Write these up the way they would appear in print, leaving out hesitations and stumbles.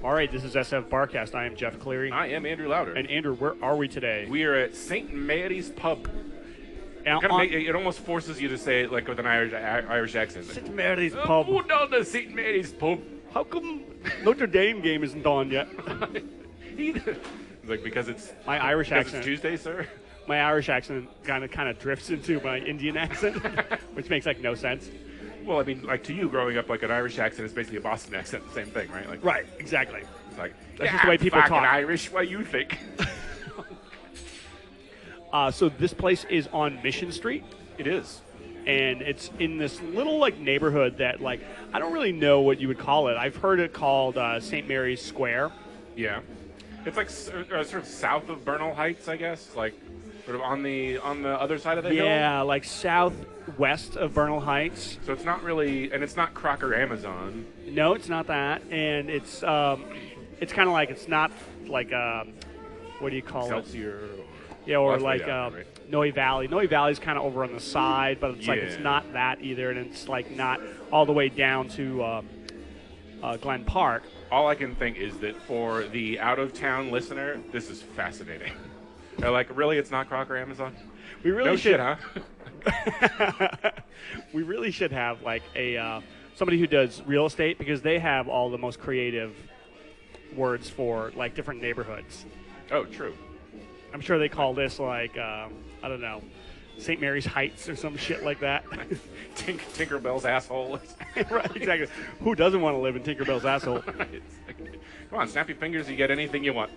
All right, this is SFBarkast. I am Jeff Cleary. I am Andrew Louder. And Andrew, where are we today? We are at StMarys pub. It almost forces you to say it like with an Irish accent. StMarys pub. Who down the StMarys pub? How come Notre Dame game isn't on yet? Like because it's my Irish accent. It's Tuesday, sir. My Irish accent kind of drifts into my Indian accent, which makes like no sense. Well, I mean, like to you, growing up, like an Irish accent is basically a Boston accent, the same thing, right? Like, right, exactly. It's like that's just the way people talk. Irish, what you think? So this place is on Mission Street. It is, and it's in this little like neighborhood that like I don't really know what you would call it. I've heard it called St. Mary's Square. Yeah, it's like sort of south of Bernal Heights, I guess, like sort of on the other side of the hill. Yeah, like southwest of Bernal Heights. So it's not really, and it's not Crocker Amazon. No, it's not that, and it's kind of like it's not like what do you call Excelsior, it? Yeah, or like Noe Valley. Noe Valley's kind of over on the side, but it's like it's not that either, and it's like not all the way down to Glen Park. All I can think is that for the out-of-town listener, this is fascinating. They're like, really, it's not Crocker Amazon? We really no should, shit, huh? We really should have like a somebody who does real estate because they have all the most creative words for like different neighborhoods. Oh, true. I'm sure they call this like I don't know, St. Mary's Heights or some shit like that. Tinkerbell's asshole. Right, exactly. Who doesn't want to live in Tinkerbell's asshole? Come on, snap your fingers, you get anything you want.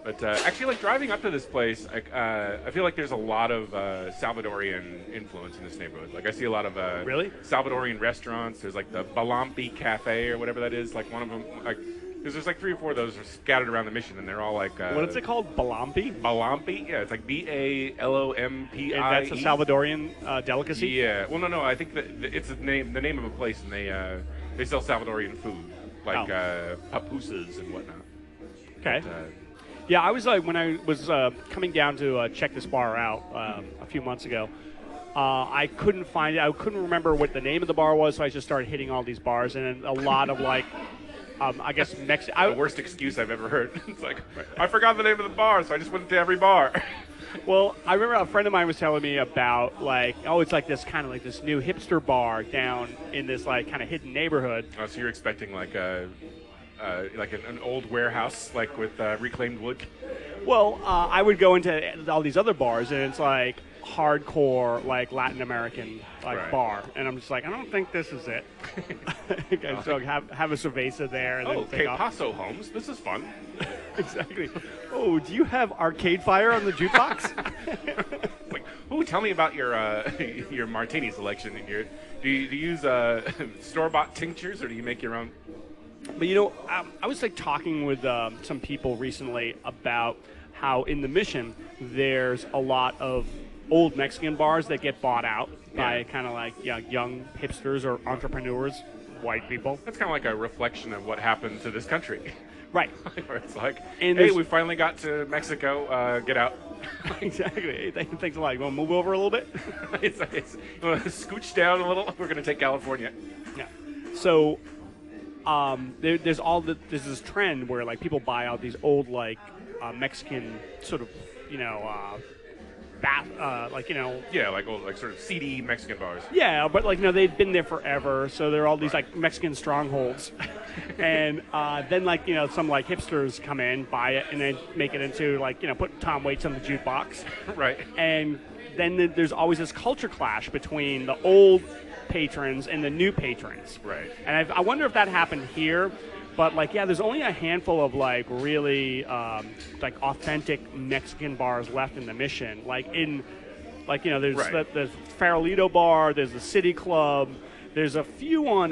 But actually, like driving up to this place, I feel like there's a lot of Salvadorian influence in this neighborhood. Like I see a lot of really Salvadorian restaurants. There's like the Balampi Cafe or whatever that is. Like one of them, like there's like 3 or 4 of those are scattered around the Mission, and they're all like. What is it called? Balampi? Balampi? Yeah, it's like Balompi. And that's a Salvadorian delicacy. Yeah. Well, no. I think that it's the name of a place, and they sell Salvadorian food like pupusas and whatnot. Okay. But, yeah, I was like when I was coming down to check this bar out a few months ago. I couldn't find it. I couldn't remember what the name of the bar was, so I just started hitting all these bars, and a lot of like. I guess the worst excuse I've ever heard. It's like, I forgot the name of the bar, so I just went to every bar. Well, I remember a friend of mine was telling me about, like, it's like this kind of like this new hipster bar down in this, like, kind of hidden neighborhood. Oh, so you're expecting, like, an old warehouse, like, with reclaimed wood? Well, I would go into all these other bars, and it's, like, hardcore, like, Latin American, like, bar. And I'm just like, I don't think this is it. Okay, so have a cerveza there. And okay, Paso Homes. This is fun. Exactly. Oh, do you have Arcade Fire on the jukebox? Like, tell me about your martini selection. Do you use store-bought tinctures, or do you make your own? But, I was, like, talking with some people recently about how in the Mission there's a lot of old Mexican bars that get bought out by kind of like young hipsters or entrepreneurs, white people. That's kind of like a reflection of what happened to this country. Right. Where it's like, hey, we finally got to Mexico, get out. Exactly. Hey, thanks a lot. You want to move over a little bit? You want to scooch down a little? We're going to take California. Yeah. So there's this trend where like people buy out these old like Mexican sort of, like old, like sort of seedy Mexican bars. Yeah, but like they've been there forever, so there are all these like Mexican strongholds, and then like some like hipsters come in, buy it, and then make it into like put Tom Waits on the jukebox, right? And then there's always this culture clash between the old patrons and the new patrons, right? And I wonder if that happened here. But, like, there's only a handful of, like, really, like, authentic Mexican bars left in the Mission. Like, there's the Farolito Bar, there's the City Club, there's a few on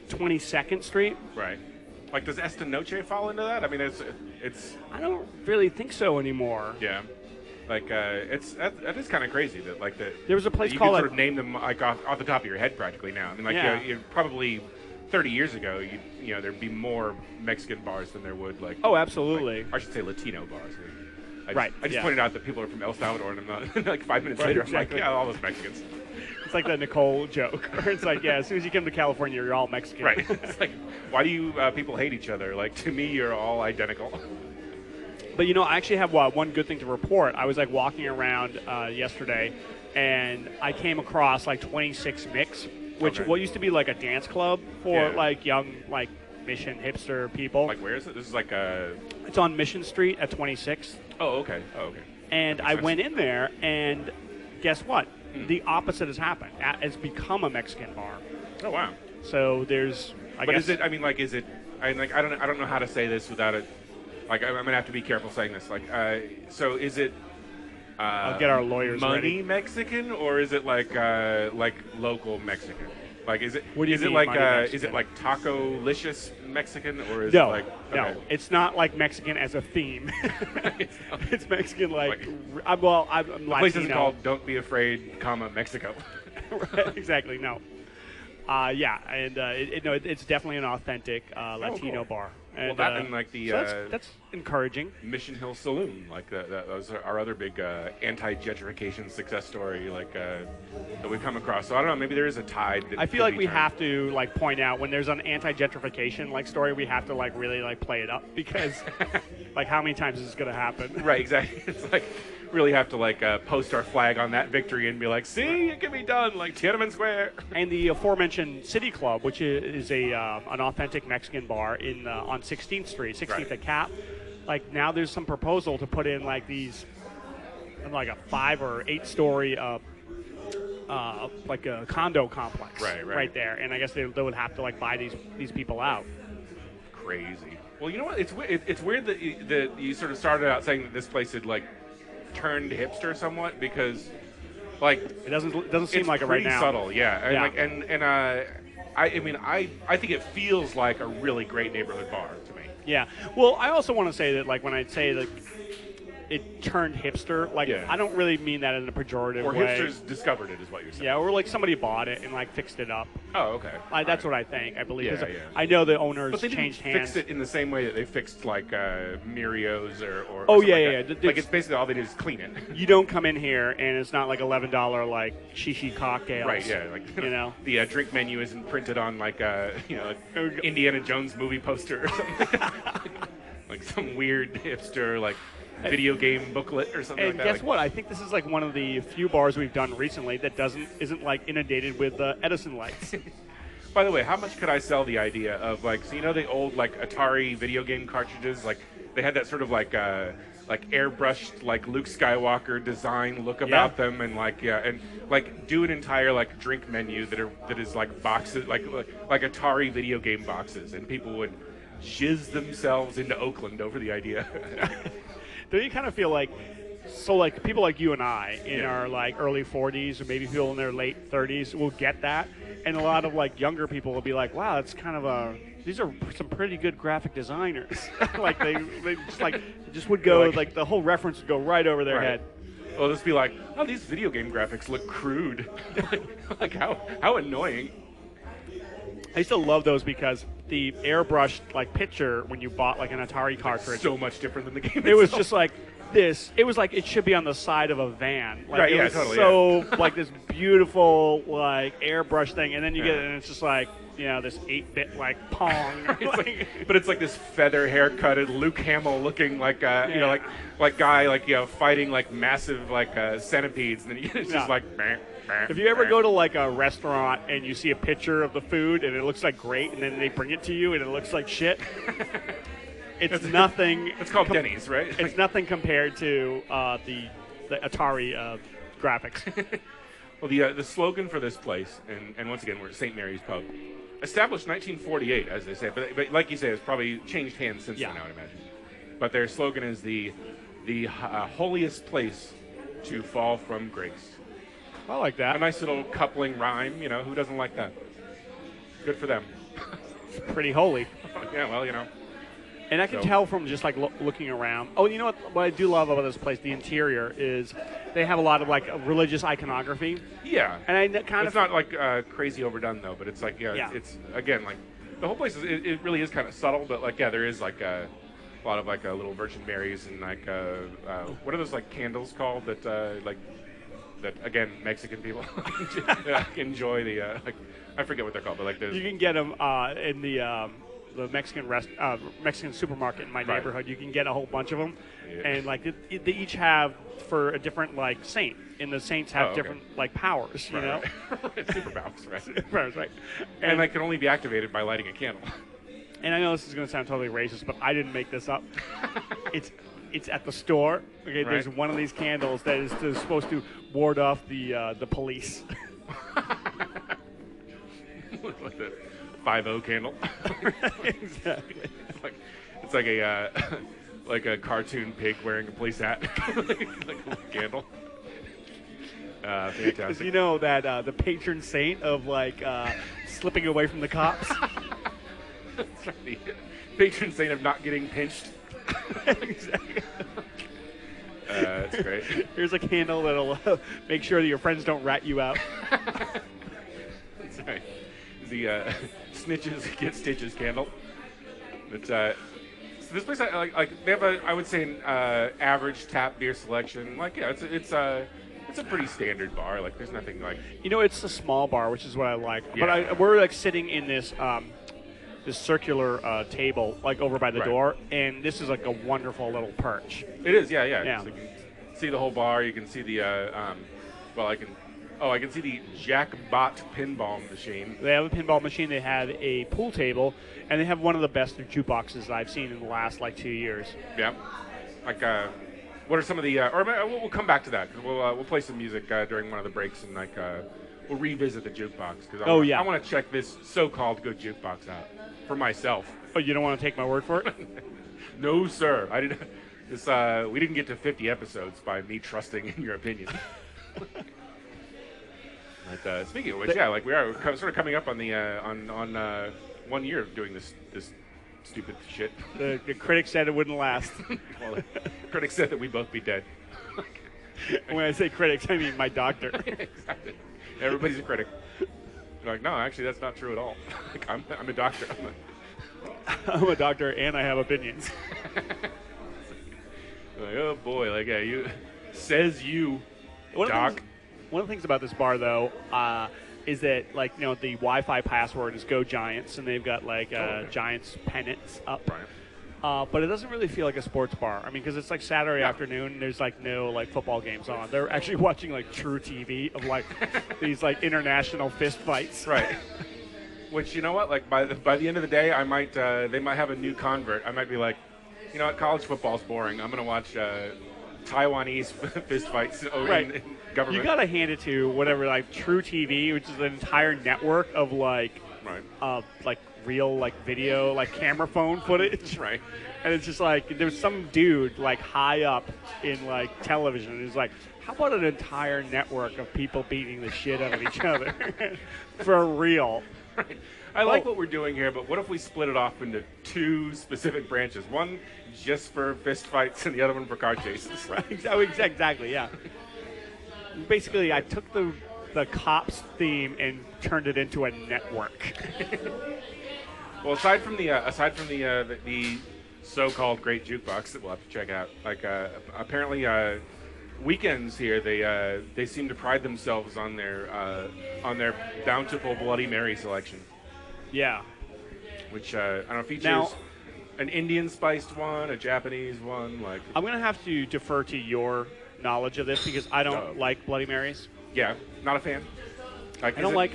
22nd Street. Right. Like, does Esta Noche fall into that? I mean, it's. I don't really think so anymore. Yeah. Like, that is kind of crazy that, like, there was a place you called, could sort of name them, like, off the top of your head practically now. I mean, like, you probably 30 years ago, there'd be more Mexican bars than there would, like... Oh, absolutely. I should say Latino bars. I just pointed out that people are from El Salvador, and I'm not like 5 minutes later. Exactly. I'm like, yeah, all those Mexicans. It's like the Nicole joke. It's like, yeah, as soon as you come to California, you're all Mexican. Right. It's like, why do you people hate each other? Like, to me, you're all identical. But, you know, I actually have one good thing to report. I was, like, walking around yesterday, and I came across, like, 26 Mix, which what used to be, like, a dance club for, like, young, like, Mission hipster people. Like, where is it? This is like a... It's on Mission Street at 26. Oh, okay. Oh, okay. And I went in there, and guess what? The opposite has happened. It's become a Mexican bar. Oh, wow. So there's, I guess... But is it, I mean, like, is it... I don't know how to say this without it... Like, I'm going to have to be careful saying this. Like, so is it... I'll get our lawyers money ready. Mexican, or is it like local Mexican? Like, is it like taco-licious Mexican, or is it like... Okay. No, it's not like Mexican as a theme. It's Mexican like I'm Latino. The place is called Don't Be Afraid, Mexico. Right, exactly, no. It's definitely an authentic Latino bar. And, well, that and like the so that's encouraging. Mission Hill Saloon, like those are our other big anti-gentrification success story, like that we've come across. So I don't know, maybe there is a tide. That I feel like we have to like point out when there's an anti-gentrification like story, we have to like really like play it up because like how many times is this going to happen? Right, exactly. It's like really have to like post our flag on that victory and be like, see, it can be done, like Tiananmen Square. And the aforementioned City Club, which is an authentic Mexican bar on 16th Street, 16th at Cap. Like now there's some proposal to put in like these, like a 5 or 8 story like a condo complex right there. And I guess they would have to like buy these people out. Crazy. Well, you know what? It's weird that you sort of started out saying that this place had like turned hipster somewhat, because like it doesn't seem like it right now. It's pretty subtle, yeah. I think it feels like a really great neighborhood bar to me. Yeah. Well, I also want to say that like when I say that it turned hipster, like I don't really mean that in a pejorative or way. Or hipsters discovered it is what you're saying. Yeah, or like somebody bought it and like fixed it up. Oh, okay. That's what I think. I believe. Yeah. I know the owners but they changed didn't hands. Fix it in the same way that they fixed like Mirios or oh yeah. Like it's basically all they did is clean it. You don't come in here and it's not like $11 like shishi cocktails. Right. Yeah. Like you know, the drink menu isn't printed on like Indiana Jones movie poster or something. Like some weird hipster like video game booklet or something and like that. Guess what? I think this is like one of the few bars we've done recently that isn't like inundated with Edison lights. By the way, how much could I sell the idea of like, so you know the old like Atari video game cartridges, like they had that sort of like airbrushed like Luke Skywalker design look about them, and like and like do an entire like drink menu that is like boxes like Atari video game boxes, and people would jizz themselves into Oakland over the idea. Don't you kind of feel like, so like people like you and I in our like early 40s or maybe people in their late 30s will get that, and a lot of like younger people will be like, wow, it's kind of these are some pretty good graphic designers. Like they just would go like the whole reference would go right over their head. Well, just be like, oh, these video game graphics look crude. Like how annoying. I used to love those because the airbrushed like picture when you bought like an Atari cartridge, so much different than the game. It was just like this. It was like it should be on the side of a van. Like, right? It Yeah, was totally. So like this beautiful like airbrush thing, and then you get it, and it's just like this 8-bit like Pong. But it's like this feather haircutted Luke Hamill looking like like guy like fighting like massive like centipedes, and then it's just like. If you ever go to like a restaurant and you see a picture of the food and it looks like great, and then they bring it to you and it looks like shit, it's nothing. It's called Denny's, right? It's nothing compared to the Atari graphics. Well, the slogan for this place, and once again, we're at StMarys Pub, established 1948, as they say, but like you say, it's probably changed hands since then, I would imagine. But their slogan is the holiest place to fall from grace. I like that. A nice little coupling rhyme, who doesn't like that? Good for them. It's pretty holy. Yeah, well, And I can tell from just like looking around. Oh, you know what I do love about this place, the interior, is they have a lot of like religious iconography. Yeah. And it's not like crazy overdone though, but it's like, it's again, like the whole place it really is kind of subtle, but like, there is like a lot of like little Virgin Marys and like what are those like candles called that like that again Mexican people enjoy the like I forget what they're called, but like you can get them in the Mexican supermarket in my neighborhood. You can get a whole bunch of them, and like they each have for a different like saint, and the saints have different like powers, you know, superpowers, right? Superpowers, right? And they can only be activated by lighting a candle. And I know this is going to sound totally racist, but I didn't make this up. It's at the store. Okay, there's one of these candles that is supposed to ward off the police. Like the 5-0 candle. Exactly. It's like a cartoon pig wearing a police hat, like a candle. Fantastic. You know that the patron saint of like slipping away from the cops. That's right. The patron saint of not getting pinched. Exactly. That's great. Here's a candle that'll make sure that your friends don't rat you out. That's right. The snitches get stitches candle. It's so this place like they have I would say an average tap beer selection. Like it's a pretty standard bar. Like there's nothing like it's a small bar, which is what I like. Yeah. But we're like sitting in this circular table like over by the door, and this is like a wonderful little perch. It is, yeah. So you can see the whole bar. You can see the I can see the Jackbot pinball machine. They have a pinball machine. They have a pool table, and they have one of the best jukeboxes I've seen in the last 2 years. Yeah. Like, what are some of the? Or we'll come back to that. We'll play some music during one of the breaks, and we'll revisit the jukebox because I want to check this so-called good jukebox out for myself. Oh, you don't want to take my word for it? No, sir. I didn't. We didn't get to 50 episodes by me trusting in your opinion. But speaking of which, we're sort of coming up on the on 1 year of doing this stupid shit. The critics said it wouldn't last. Well, the critics said that we'd both be dead. When I say critics, I mean my doctor. Exactly. Everybody's a critic. They're like, no, actually, that's not true at all. Like, I'm a doctor. I'm a doctor, and I have opinions. Like, oh boy, you says you, doc. One of the things about this bar, though, is that the Wi-Fi password is Go Giants, and they've got Giants pennants up. Right. But it doesn't really feel like a sports bar. I mean, because it's Saturday afternoon, and there's no football games on. They're actually watching True TV of these international fist fights. Right. Which you know what? By the end of the day, I might they might have a new convert. I might be like, you know what? College football's boring. I'm gonna watch Taiwanese fist fights in government. You gotta hand it to whatever True TV, which is an entire network of real video camera phone footage. Right. And it's just there's some dude high up in television who's how about an entire network of people beating the shit out of each other for real? Right. I like what we're doing here, but what if we split it off into two specific branches? One just for fist fights and the other one for car chases. Right. Exactly, yeah. Basically, I took the cops theme and turned it into a network. Well, aside from the so-called great jukebox that we'll have to check out, apparently weekends here they seem to pride themselves on their bountiful Bloody Mary selection. Yeah. Which I don't know, features an Indian spiced one, a Japanese one. I'm gonna have to defer to your knowledge of this because I don't like Bloody Marys. Yeah, not a fan. I don't like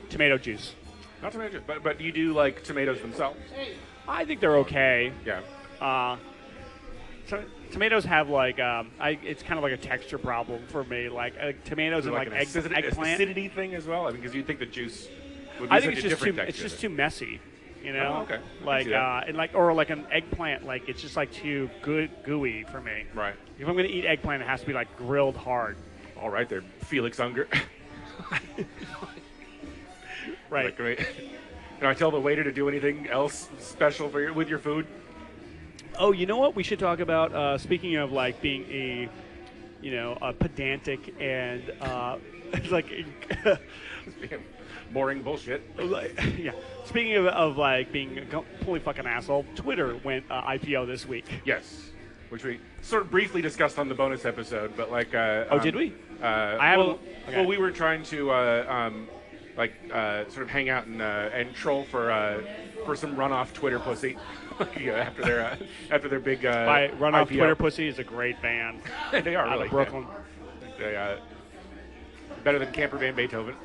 tomato juice. Not tomato juice, but you do like tomatoes themselves? I think they're okay. Yeah. Tomatoes have it's kind of like a texture problem for me. Tomatoes and an eggplant. Acidity thing as well. I mean, because you think the juice would be I think such a different texture. It's just too messy. You know. Oh, okay. Or an eggplant. It's just too gooey for me. Right. If I'm gonna eat eggplant, it has to be grilled hard. All right, there, Felix Unger. Right. Great. Can I tell the waiter to do anything else special with your food? Oh, you know what? We should talk about. Speaking of being a pedantic and boring bullshit. Yeah. Speaking of like being a completely fucking asshole, Twitter went IPO this week. Yes, which we sort of briefly discussed on the bonus episode, but like. Did we? I haven't. Well, we were trying to sort of hang out and troll for some runoff Twitter pussy. After their big Runoff IPO. Twitter Pussy is a great band. They are out really of Brooklyn. They, better than Camper Van Beethoven.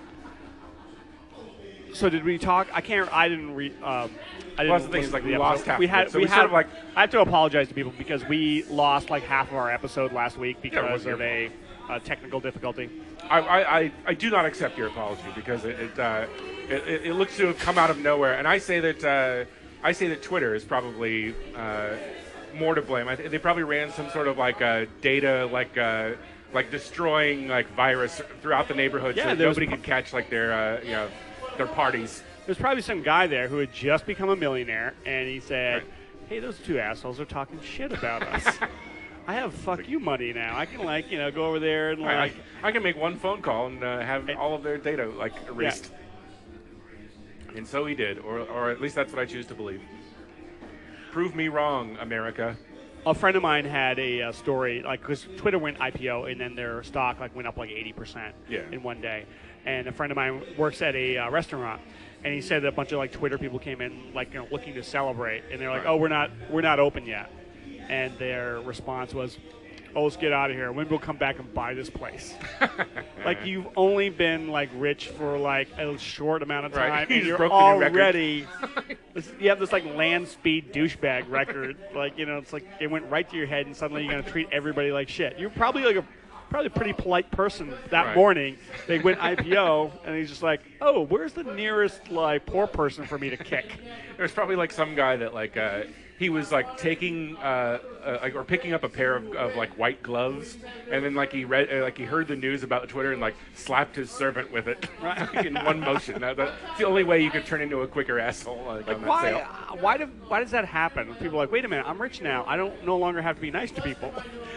So did we talk? I can't. I didn't read. I didn't. Well, that's the thing is like we lost half. We had. So we we had. sort of like. I have to apologize to people because we lost like half of our episode last week because of a technical difficulty. I do not accept your apology because it looks to have come out of nowhere, and I say that Twitter is probably more to blame. They probably ran some sort of like data like destroying like virus throughout the neighborhood, so that nobody could catch like their their parties. There's probably some guy there who had just become a millionaire, and he said, "Hey, those two assholes are talking shit about us. I have fuck you money now. I can go over there and like I can make one phone call and have all of their data like erased." Yeah. And so he did, or at least that's what I choose to believe. Prove me wrong, America. A friend of mine had a story, like, because Twitter went IPO and then their stock like went up like 80% in one day. And a friend of mine works at a restaurant, and he said that a bunch of like Twitter people came in like looking to celebrate, and they're like, "Oh, we're not open yet." And their response was, "Oh, let's get out of here. When we'll come back and buy this place." Like, you've only been like rich for like a short amount of time, and you're already you have this like land speed douchebag record. Like, it's like it went right to your head, and suddenly you're gonna treat everybody like shit. You're probably like a pretty polite person that morning. They went IPO, and he's just like, "Oh, where's the nearest like poor person for me to kick?" There's probably like some guy that like he was like taking or picking up a pair of like white gloves, and then like he heard the news about Twitter and like slapped his servant with it in one motion. That's the only way you could turn into a quicker asshole. Like why does that happen? People are like, "Wait a minute, I'm rich now. I don't no longer have to be nice to people."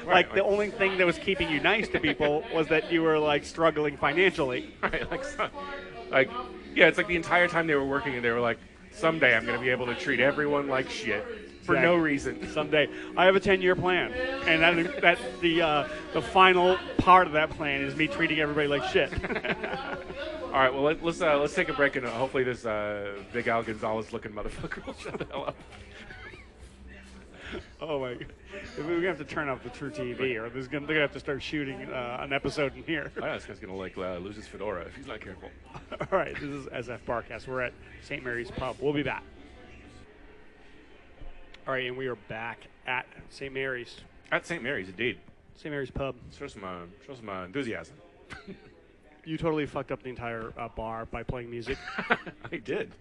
Like the only thing that was keeping you nice to people was that you were like struggling financially. Right, yeah, it's like the entire time they were working, and they were like, "Someday I'm going to be able to treat everyone like shit." For no reason. Someday. I have a 10-year plan, and that the final part of that plan is me treating everybody like shit. All right, well let's take a break, and hopefully this Big Al Gonzalez looking motherfucker will shut the hell up. Oh my God. We're gonna have to turn off the True TV, or they're gonna have to start shooting an episode in here. I know this guy's gonna lose his fedora if he's not careful. All right, this is SFBarkast. We're at StMarys Pub. We'll be back. All right, and we are back at StMarys. At StMarys, indeed. StMarys Pub. Show some enthusiasm. You totally fucked up the entire bar by playing music. I did.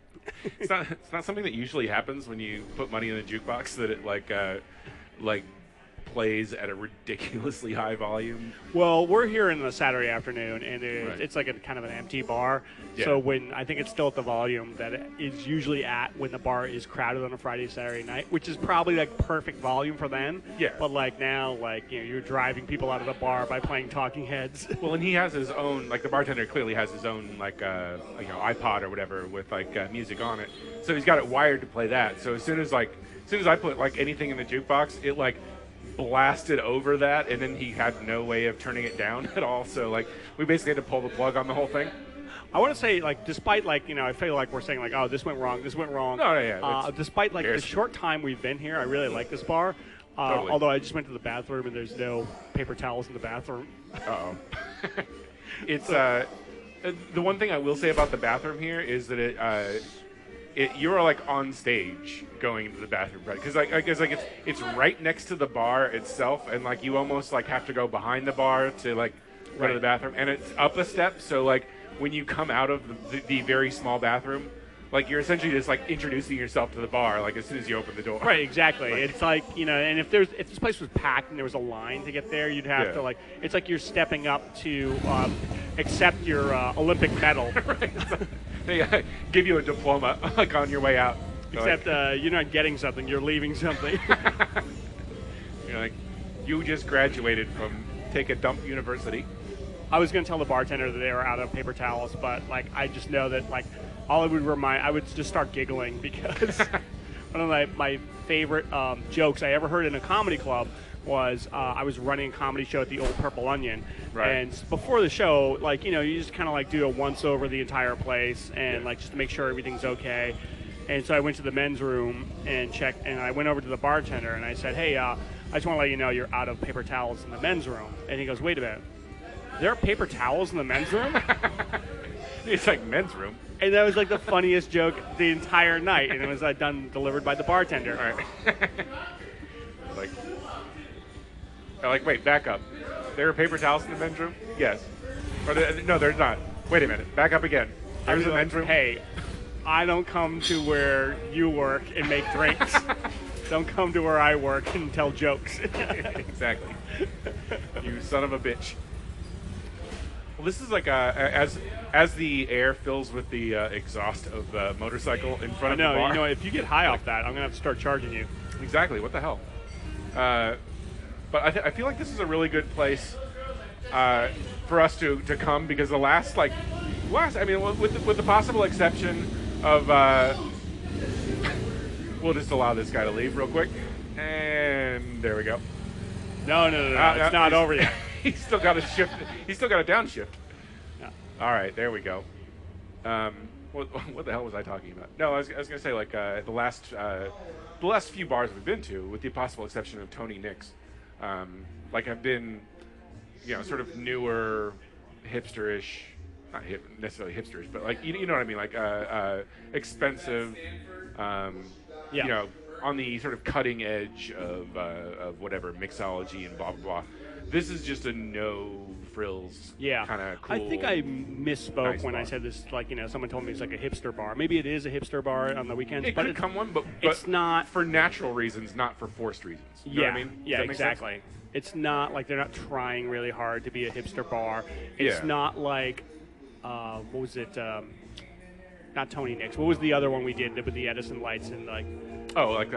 It's not something that usually happens when you put money in a jukebox, that it like plays at a ridiculously high volume. Well, we're here in the Saturday afternoon, and it's like a kind of an empty bar. Yeah. So when I think it's still at the volume that it is usually at when the bar is crowded on a Friday, Saturday night, which is probably like perfect volume for them. Yeah. But like now, you're driving people out of the bar by playing Talking Heads. Well, and he has his own, like the bartender clearly has his own iPod or whatever with music on it. So he's got it wired to play that. So as soon as I put like anything in the jukebox, it like blasted over that, and then he had no way of turning it down at all. So like we basically had to pull the plug on the whole thing. I want to say, despite I feel like we're saying oh, this went wrong. No, yeah. Despite the short time we've been here, I really like this bar. Totally. Although I just went to the bathroom and there's no paper towels in the bathroom. Uh-oh. It's the one thing I will say about the bathroom here is that you're like on stage going into the bathroom, right? Because I guess it's right next to the bar itself, and like you almost like have to go behind the bar to like go to the bathroom, and it's up a step. So like when you come out of the very small bathroom, like you're essentially just like introducing yourself to the bar, like as soon as you open the door. Right, exactly. It's like and if this place was packed and there was a line to get there, you'd have to it's like you're stepping up to accept your Olympic medal. Right. They give you a diploma like on your way out. Except you're not getting something, you're leaving something. You're like, you just graduated from Take a Dump University. I was going to tell the bartender that they were out of paper towels, but like I just know that like all it would remind, I would just start giggling because one of my favorite jokes I ever heard in a comedy club was I was running a comedy show at the Old Purple Onion, and before the show, like you just kind of like do a once over the entire place and like just to make sure everything's okay. And so I went to the men's room and checked, and I went over to the bartender and I said, hey, I just want to let you know you're out of paper towels in the men's room. And he goes, wait a minute, there are paper towels in the men's room? It's like men's room. And that was like the funniest joke the entire night, and it was delivered by the bartender. Right. like, wait, back up. There are paper towels in the men's room? Yes. No, there's not. Wait a minute. Back up again. There's a men's room? Hey, I don't come to where you work and make drinks. Don't come to where I work and tell jokes. Exactly. You son of a bitch. Well, this is like as the air fills with the exhaust of the motorcycle in front of the bar. You know, if you get high off that, I'm gonna have to start charging you. Exactly. What the hell? But I feel like this is a really good place for us to come because I mean, with the possible exception of we'll just allow this guy to leave real quick, and there we go. No, it's not over yet. He's still got a shift. He's still got a downshift. Yeah. All right, there we go. What the hell was I talking about? No, I was gonna say like the last few bars we've been to, with the possible exception of Tony Nick's, like have been, sort of newer, hipsterish, not necessarily hipsterish, but like you know what I mean, like expensive, on the sort of cutting edge of whatever mixology and blah blah blah. This is just a no frills kind of cool. I think I misspoke when I said this. Like someone told me it's like a hipster bar. Maybe it is a hipster bar on the weekends. It could come one, but it's not for natural reasons, not for forced reasons. You know what I mean? Yeah, exactly. It's not like they're not trying really hard to be a hipster bar. It's not like what was it? Not Tony Nick's. What was the other one we did with the Edison lights and like? Oh, like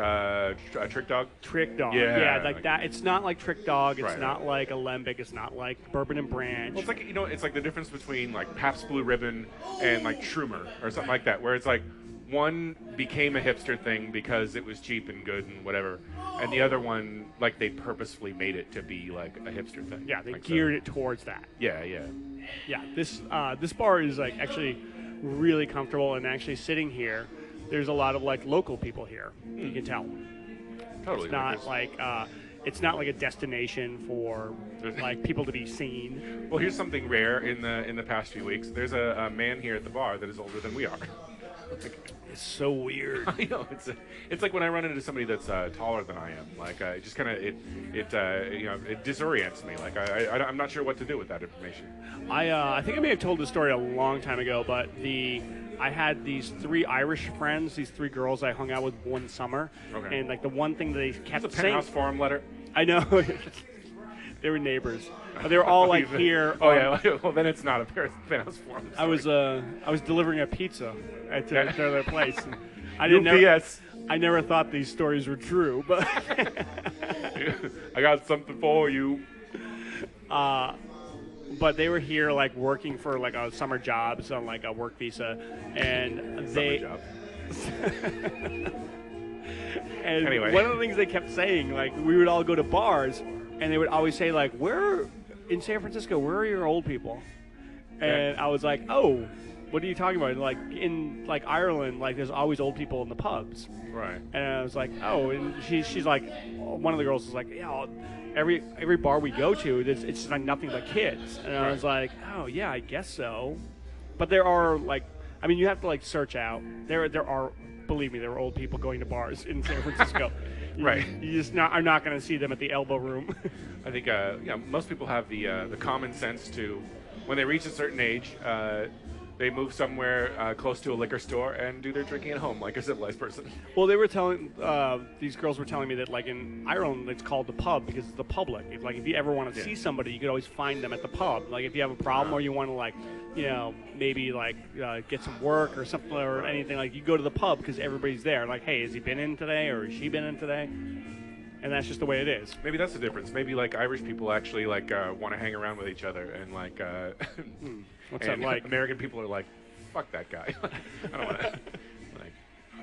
Trick Dog? Trick Dog. Yeah, like that. It's not like Trick Dog. It's not like Alembic. It's not like Bourbon and Branch. Well, it's like it's like the difference between like Pabst Blue Ribbon and like Trumer or something like that, where it's like one became a hipster thing because it was cheap and good and whatever, and the other one like they purposefully made it to be like a hipster thing. Yeah, they geared it towards that. Yeah. This bar is like actually really comfortable, and actually sitting here, there's a lot of like local people here. You can tell. Totally. It's not like a destination for like people to be seen. Well, here's something rare in the past few weeks. There's a man here at the bar that is older than we are. It's so weird. I know it's like when I run into somebody that's taller than I am. Like it just kind of it disorients me. Like I'm not sure what to do with that information. I think I may have told this story a long time ago, but I had these 3 Irish friends, these 3 girls I hung out with one summer, and like the one thing they kept saying. Penthouse Forum letter. I know. They were neighbors. They were all like here. Oh yeah. Well, then it's not a Penthouse Forum story. I was delivering a pizza at their place. And I never thought these stories were true, but I got something for you. But they were here like working for like a summer job, so like a work visa, and summer job. And anyway, one of the things they kept saying, like we would all go to bars, and they would always say like, "Where in San Francisco? Where are your old people?" And I was like, "Oh, what are you talking about?" And like in like Ireland, like there's always old people in the pubs. Right. And I was like, "Oh," and she's like, one of the girls was like, "Yeah, every bar we go to, it's just like nothing but kids." And I was like, "Oh yeah, I guess so." But there are like, I mean, you have to like search out. There are. Believe me, there were old people going to bars in San Francisco. Right. You just are not going to see them at the elbow room. I think most people have the common sense to, when they reach a certain age, they move somewhere close to a liquor store and do their drinking at home like a civilized person. Well, they were telling these girls were telling me that like in Ireland it's called the pub because it's the public. If you ever want to see somebody, you could always find them at the pub. Like if you have a problem or you want to maybe get some work or something or anything, like you go to the pub because everybody's there. Like, hey, has he been in today or has she been in today? and that's just the way it is. Maybe that's the difference. Maybe like Irish people actually like want to hang around with each other, and like What's that like? American people are like, fuck that guy. I don't want to.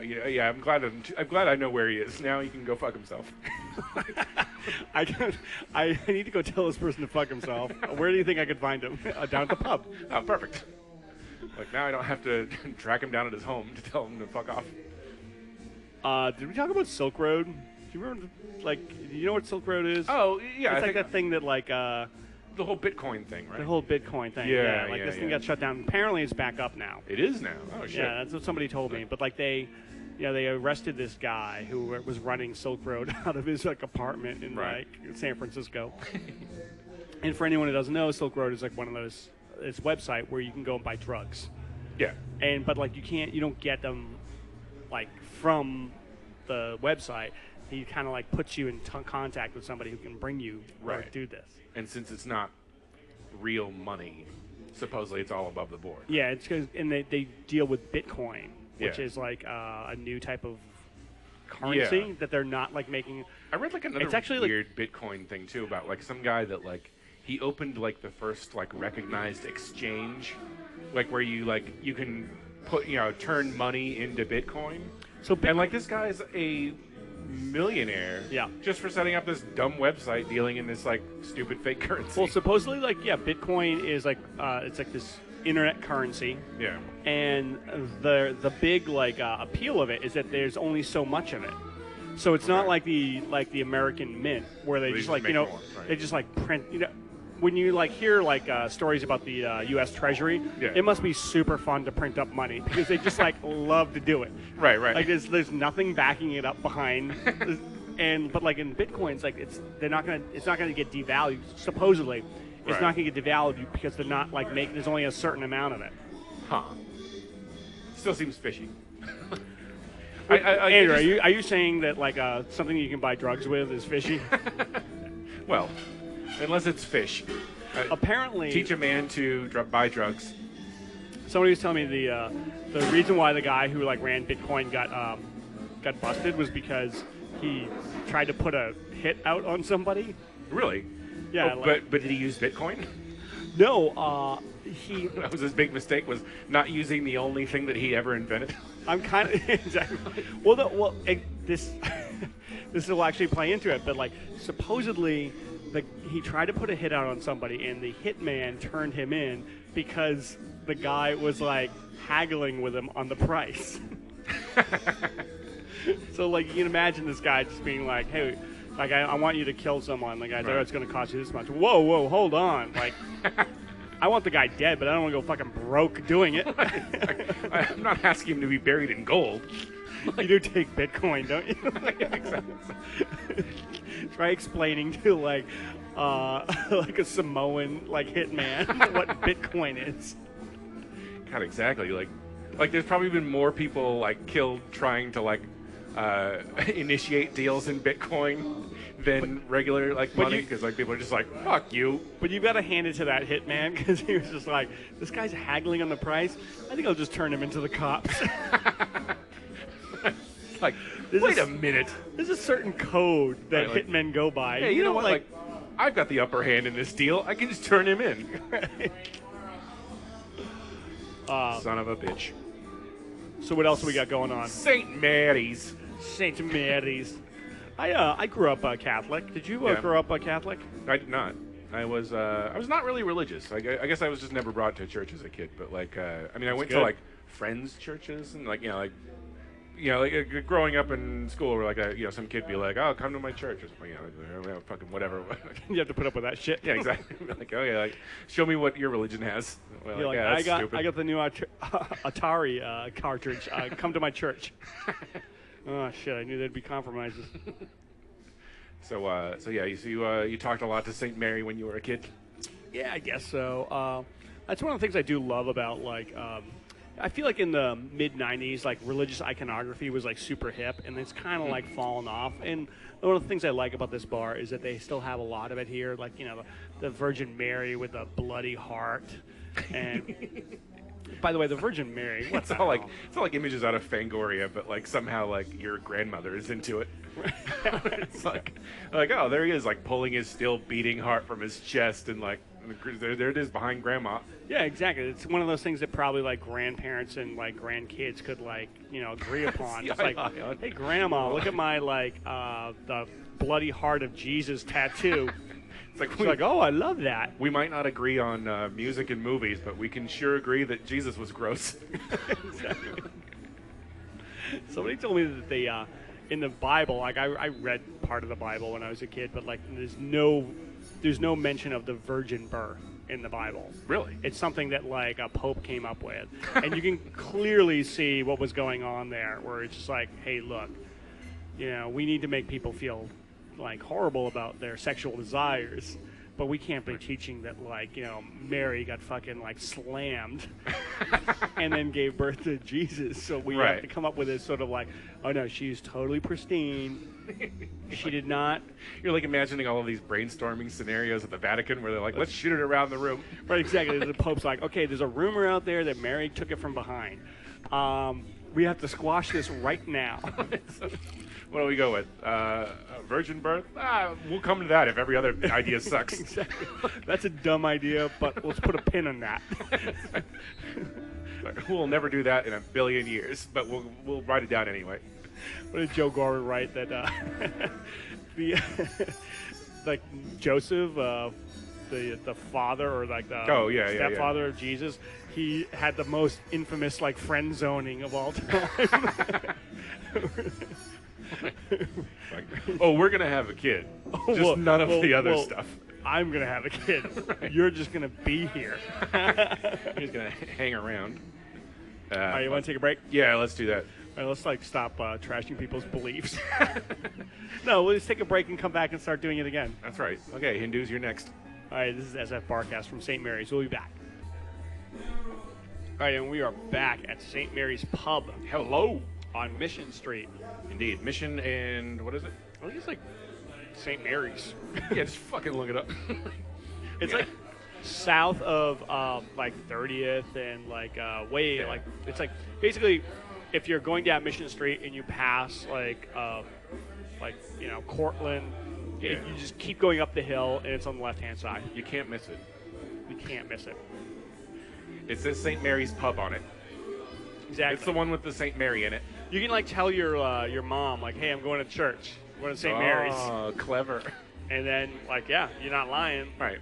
Yeah, I'm glad I know where he is now. He can go fuck himself. I need to go tell this person to fuck himself. Where do you think I could find him? Down at the pub. Oh, perfect. Like now I don't have to track him down at his home to tell him to fuck off. Did we talk about Silk Road? Do you remember, like, do you know what Silk Road is? Oh, yeah. It's like that thing that, like, the whole Bitcoin thing, right? The whole Bitcoin thing. Yeah, Like, yeah, this thing got shut down. Apparently, it's back up now. It is now. Oh, shit. Yeah, that's what somebody told me. But, like, they arrested this guy who was running Silk Road out of his, like, apartment in, like, San Francisco. And for anyone who doesn't know, Silk Road is, like, one of those, it's a website where you can go and buy drugs. Yeah. But, like, you don't get them, like, from the website. He kind of like puts you in contact with somebody who can bring you or do this. And since it's not real money, supposedly it's all above the board. Yeah, it's because they deal with Bitcoin, which is like a new type of currency that they're not like making. I read like another weird Bitcoin thing too about like some guy that like he opened like the first like recognized exchange, like where you can put turn money into Bitcoin. And like this guy's a millionaire just for setting up this dumb website dealing in this like stupid fake currency. Well, supposedly Bitcoin is like it's like this internet currency. Yeah. And the big like appeal of it is that there's only so much of it. So it's not like the American Mint where they just like they just like print when you like hear like stories about the U.S. Treasury, it must be super fun to print up money because they just like love to do it. Right. Like there's nothing backing it up behind, but like in Bitcoins, like it's not gonna get devalued. Supposedly, it's not gonna get devalued because they're not like there's only a certain amount of it. Huh. Still seems fishy. Andrew, are you saying that like something you can buy drugs with is fishy? Well. Unless it's fish. Apparently, teach a man to buy drugs. Somebody was telling me the reason why the guy who like ran Bitcoin got busted was because he tried to put a hit out on somebody. Really? Yeah. Oh, but did he use Bitcoin? No. That was his big mistake, was not using the only thing that he ever invented. I'm kind of exactly. This will actually play into it, but like supposedly. He tried to put a hit out on somebody, and the hitman turned him in because the guy was like haggling with him on the price. So like you can imagine this guy just being like, "Hey, like I want you to kill someone. Like I know it's going to cost you this much." Whoa, hold on. Like I want the guy dead, but I don't want to go fucking broke doing it. I'm not asking him to be buried in gold. You do take Bitcoin, don't you? Exactly. Try explaining to like a Samoan like hitman what Bitcoin is. God, exactly. Like there's probably been more people like killed trying to like initiate deals in Bitcoin than regular like money, because like people are just like, fuck you. But you've got to hand it to that hitman because he was just like, this guy's haggling on the price. I think I'll just turn him into the cops. Like, wait a minute. There's a certain code that hitmen go by. Hey, you know what? Like, I've got the upper hand in this deal. I can just turn him in. Son of a bitch. So what else we got going on? StMarys. StMarys. I grew up Catholic. Did you grow up Catholic? I did not. I was not really religious. I guess I was just never brought to church as a kid. But like, I went to like friends' churches and like like growing up in school, where like some kid be like, "Oh, come to my church," or something, fucking whatever. You have to put up with that shit. Yeah, exactly. Like, oh yeah, like show me what your religion has. Well, like, yeah, I got the new Atari cartridge. Come to my church. Oh shit! I knew there'd be compromises. So yeah, you talked a lot to Saint Mary when you were a kid. Yeah, I guess so. That's one of the things I do love about like. I feel like in the mid-'90s, like religious iconography was like super hip, and it's kind of like fallen off. And one of the things I like about this bar is that they still have a lot of it here, like the Virgin Mary with the bloody heart, and By the way, the Virgin Mary. It's all like images out of Fangoria, but like somehow like your grandmother is into it. It's like oh, there he is, like pulling his still beating heart from his chest, and like there it is behind Grandma. Yeah, exactly. It's one of those things that probably like grandparents and like grandkids could like agree upon. It's like, hey, Grandma, look at my like the bloody heart of Jesus tattoo. It's like, oh, I love that. We might not agree on music and movies, but we can sure agree that Jesus was gross. Exactly. Somebody told me that they, in the Bible, like I read part of the Bible when I was a kid, but like there's no mention of the virgin birth in the Bible. Really? It's something that like a pope came up with, and you can clearly see what was going on there, where it's just like, hey, look, we need to make people feel like horrible about their sexual desires, but we can't be teaching that like Mary got fucking like slammed and then gave birth to Jesus, so we have to come up with this sort of like, oh no, she's totally pristine. She did not. You're like imagining all of these brainstorming scenarios at the Vatican where they're like, let's shoot it around the room. Right, exactly. The Pope's like, okay, there's a rumor out there that Mary took it from behind. We have to squash this right now. What do we go with? Virgin birth? We'll come to that if every other idea sucks. Exactly. That's a dumb idea, but let's put a pin on that. We'll never do that in a billion years, but we'll write it down anyway. What did Joe Gore write that the like Joseph, the father or like the stepfather of Jesus, he had the most infamous like friend zoning of all time. Like, oh, we're gonna have a kid. Just none of the other stuff. I'm gonna have a kid. Right. You're just gonna be here. He's gonna hang around. All right, you want to take a break? Yeah, let's do that. All right, let's like stop trashing people's beliefs. No, we'll just take a break and come back and start doing it again. That's right. Okay, Hindus, you're next. All right, this is SFBarkast from St. Mary's. We'll be back. All right, and we are back at St. Mary's Pub. Hello. On Mission Street. Indeed. Mission and what is it? I think it's like St. Mary's. Yeah, just fucking look it up. It's like south of like 30th and like like it's like basically if you're going down Mission Street and you pass like Cortland, you just keep going up the hill and it's on the left hand side. You can't miss it. You can't miss it. It says St. Mary's Pub on it. Exactly. It's the one with the St. Mary in it. You can like tell your mom like, hey, I'm going to church. I'm going to St. Mary's. Oh, clever. And then like, yeah, you're not lying. Right.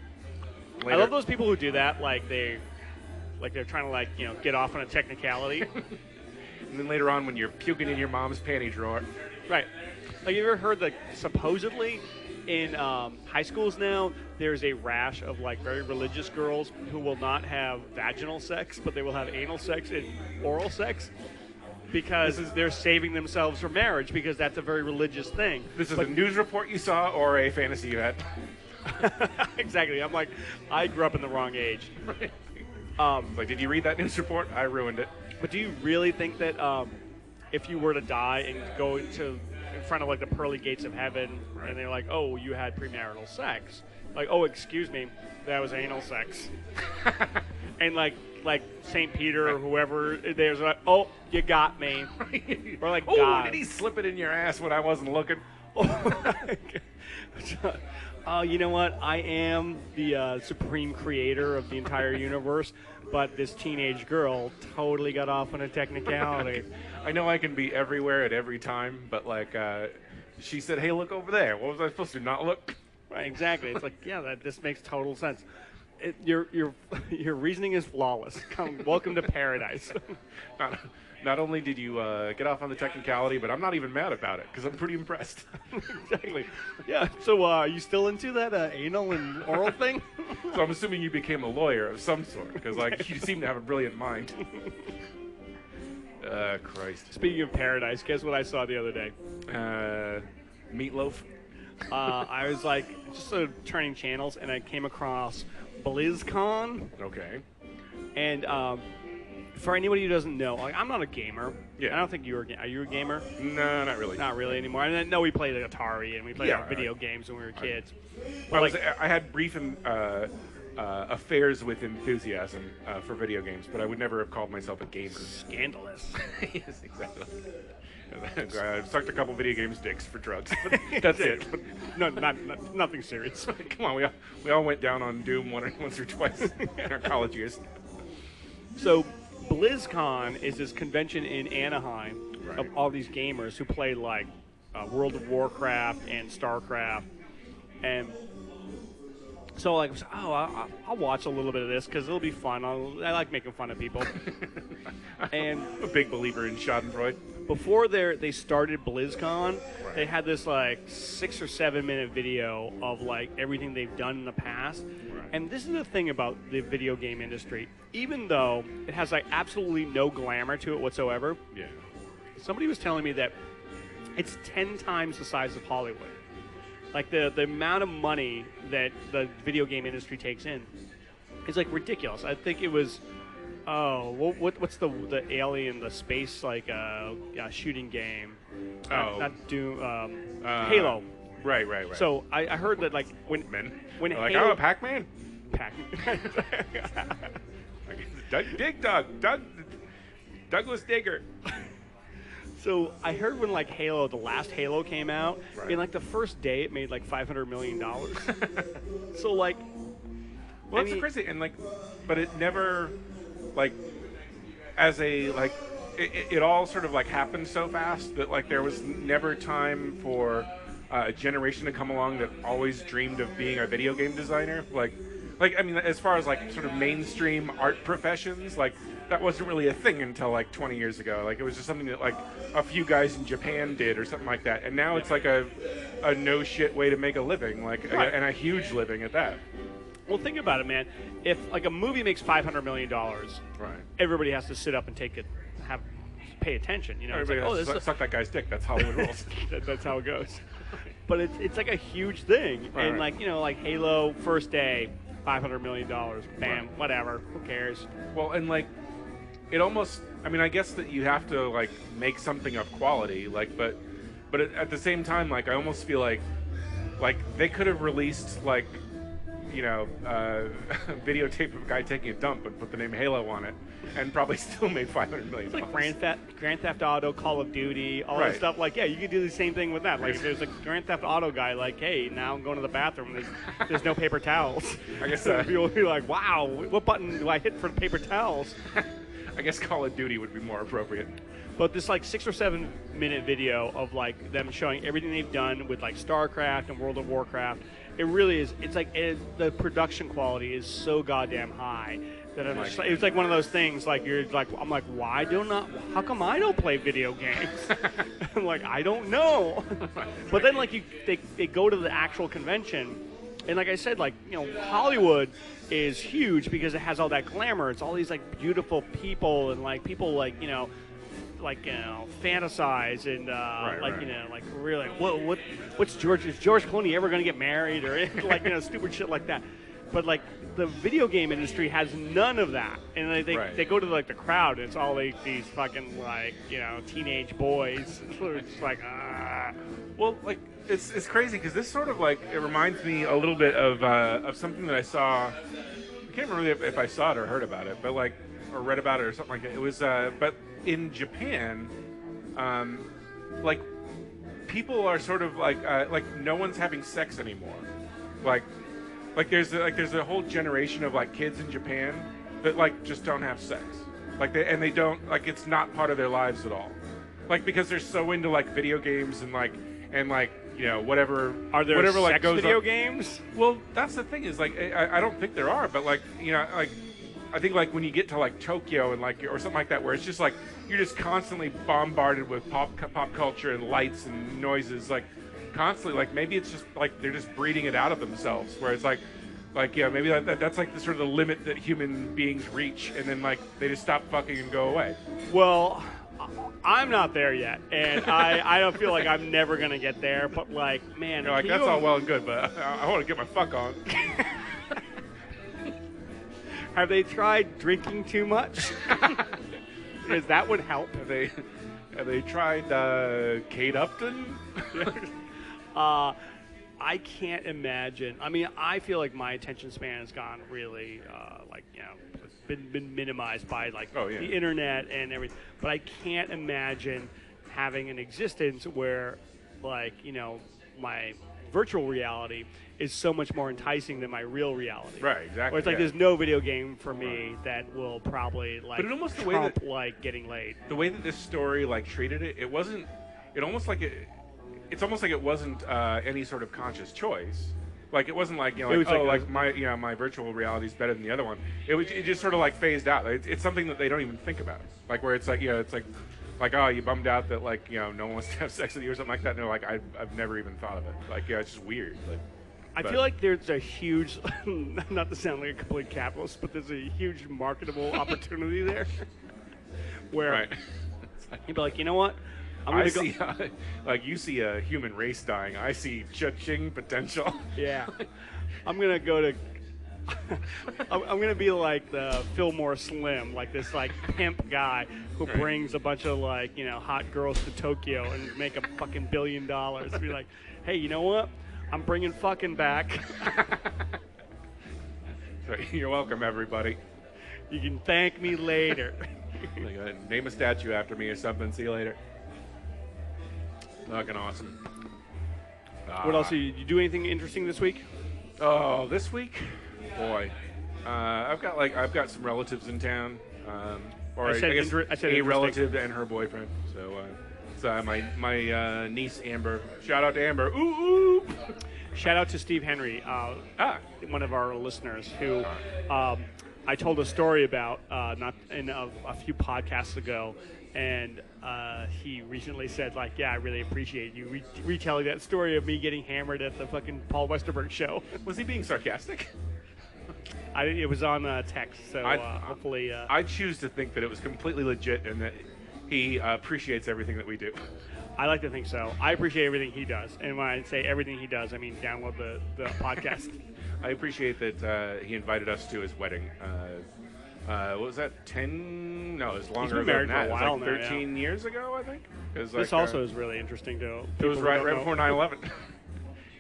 Later. I love those people who do that. Like they're trying to like get off on a technicality. And then later on, when you're puking in your mom's panty drawer. Right. Like you ever heard that supposedly in high schools now there's a rash of like very religious girls who will not have vaginal sex, but they will have anal sex and oral sex. Because they're saving themselves for marriage, because that's a very religious thing. This is a news report you saw or a fantasy you had? Exactly. I'm like, I grew up in the wrong age. Like, did you read that news report? I ruined it. But do you really think that if you were to die and go in front of like the pearly gates of heaven, and they're like, oh, you had premarital sex. Like, oh, excuse me, that was anal sex. And like St. Peter or whoever, there's like, oh, you got me. Or like, oh, did he slip it in your ass when I wasn't looking? You know what? I am the supreme creator of the entire universe, but this teenage girl totally got off on a technicality. I know I can be everywhere at every time, but like, she said, hey, look over there. What was I supposed to not look? Right, exactly. It's like, yeah, this makes total sense. Your reasoning is flawless. Welcome to paradise. Not only did you get off on the technicality, but I'm not even mad about it because I'm pretty impressed. Exactly. Yeah. So are you still into that anal and oral thing? So I'm assuming you became a lawyer of some sort because like you seem to have a brilliant mind. Christ. Speaking of paradise, guess what I saw the other day? Meatloaf. I was like just sort of turning channels, and I came across BlizzCon. Okay. And for anybody who doesn't know, like, I'm not a gamer. Yeah. I don't think you are. Are you a gamer? No, not really. Not really anymore. I know we played Atari and we played video games when we were kids. But I had brief affairs with enthusiasm for video games, but I would never have called myself a gamer. Scandalous. Yes, exactly. I've sucked a couple video games dicks for drugs, but that's it. No, nothing serious. Come on, we all went down on Doom once or twice in our college years. So, BlizzCon is this convention in Anaheim Right. of all these gamers who play like World of Warcraft and StarCraft, and so like, I'll watch a little bit of this because it'll be fun. I like making fun of people. And I'm a big believer in Schadenfreude. before they started BlizzCon, Right. they had this like 6 or 7 minute video of like everything they've done in the past. Right. And this is the thing about the video game industry. Even though it has like absolutely no glamour to it whatsoever, Yeah. somebody was telling me that it's 10 times the size of Hollywood. Like the amount of money that the video game industry takes in is like ridiculous. I think it was what's the alien, the space like shooting game? Not Doom, Halo. Right. So I heard that like when like, Halo, I'm a Pac-Man. Douglas Digger. So I heard when like Halo, the last Halo came out, Right. in like the first day it made like $500 million. So like, Well, it's crazy, and like, but it never, like, as a like, it all sort of like happened so fast that like there was never time for a generation to come along that always dreamed of being a video game designer. Like I mean, as far as like sort of mainstream art professions, like that wasn't really a thing until like 20 years ago. Like it was just something that like a few guys in Japan did or something like that, and now it's like a no shit way to make a living, like Right. and a huge living at that. well, think about it, man. If like a movie makes $500 million, Right. everybody has to sit up and pay attention. You know, it's Everybody like, has to suck that guy's dick. That's Hollywood rules. that's how it goes. But it's like a huge thing, Right, and right. like like Halo first day, $500 million, bam, Right. whatever, who cares? Well, and like, it almost, I mean, I guess that you have to like make something of quality, like, but at the same time, like, I almost feel like they could have released like, you know, a videotape of a guy taking a dump and put the name Halo on it, and probably still made $500 million. It's like Grand Theft Auto, Call of Duty, all Right. that stuff. Like, yeah, you could do the same thing with that. Like, if there's a Grand Theft Auto guy, like, hey, now I'm going to the bathroom. There's no paper towels. I guess you'll be like, wow, what button do I hit for the paper towels? I guess Call of Duty would be more appropriate. But this like 6 or 7 minute video of like them showing everything they've done with like StarCraft and World of Warcraft, it really is. It's like the production quality is so goddamn high that I'm just, it's like one of those things. Like I'm like, how come I don't play video games? I'm like, I don't know. But then like they go to the actual convention. And like I said, like, you know, Hollywood is huge because it has all that glamour. It's all these like beautiful people and like people like, you know, fantasize and right. you know, like really, what's is George Clooney ever going to get married or like, you know, stupid shit like that. But like the video game industry has none of that, and they go to like the crowd, and it's all like these fucking like, you know, teenage boys. It's just like Well, like it's crazy because this sort of like it reminds me a little bit of something that I saw. I can't remember if I saw it or heard about it, but like or read about it or something like that. It was but in Japan, like people are sort of like no one's having sex anymore. Like there's a whole generation of like kids in Japan that like just don't have sex. Like they don't, like, it's not part of their lives at all. Like because they're so into like video games and you know, whatever. Are there whatever, sex like, goes video on. games? Well, that's the thing is like I don't think there are, but like, you know, like I think like when you get to like Tokyo and like or something like that, where it's just like you're just constantly bombarded with pop culture and lights and noises, like constantly. Like maybe it's just like they're just breeding it out of themselves, where it's like yeah, maybe that's like the sort of the limit that human beings reach, and then like they just stop fucking and go away. Well, I'm not there yet, and I don't feel like I'm never gonna get there. But like, man, You're like, that's all well and good, but I want to get my fuck on. Have they tried drinking too much? Because that would help. Have they tried Kate Upton? I can't imagine. I mean, I feel like my attention span has gone really, been minimized by the internet and everything. But I can't imagine having an existence where, my virtual reality is so much more enticing than my real reality. Right, exactly. Where it's like there's no video game for me that will probably but it almost trump getting laid. The way that this story treated it, it wasn't. It almost like it. It's almost like it wasn't any sort of conscious choice. Like it wasn't my virtual reality is better than the other one. It just sort of phased out. It's something that they don't even think about. Like where it's oh, you bummed out that no one wants to have sex with you or something like that. And they're like, I've never even thought of it. It's just weird. I feel like there's a huge, not to sound like a complete capitalist, but there's a huge marketable opportunity there. Where you'd be like, you know what? I see, you see a human race dying. I see cha-ching potential. Yeah. I'm going to go to, I'm going to be like the Fillmore Slim, like this pimp guy who brings a bunch of hot girls to Tokyo and make a fucking $1 billion. Be like, hey, you know what? I'm bringing fucking back. You're welcome, everybody. You can thank me later. Name a statue after me or something. See you later. Fucking awesome. What else? Did you do anything interesting this week? Oh, this week? Boy. I've got some relatives in town. I guess a relative and her boyfriend. So it's my niece Amber. Shout out to Amber. Ooh, ooh. Shout out to Steve Henry, one of our listeners, who I told a story about not in a few podcasts ago, and he recently said I really appreciate you retelling that story of me getting hammered at the fucking Paul Westerberg show. Was he being sarcastic? It was on text, so hopefully. I choose to think that it was completely legit and that he appreciates everything that we do. I like to think so. I appreciate everything he does. And when I say everything he does, I mean download the podcast. I appreciate that he invited us to his wedding. What was that, 10? No, it was longer than that. For a while it was 13 years ago, I think. This also is really interesting, too. It was right before 9/11.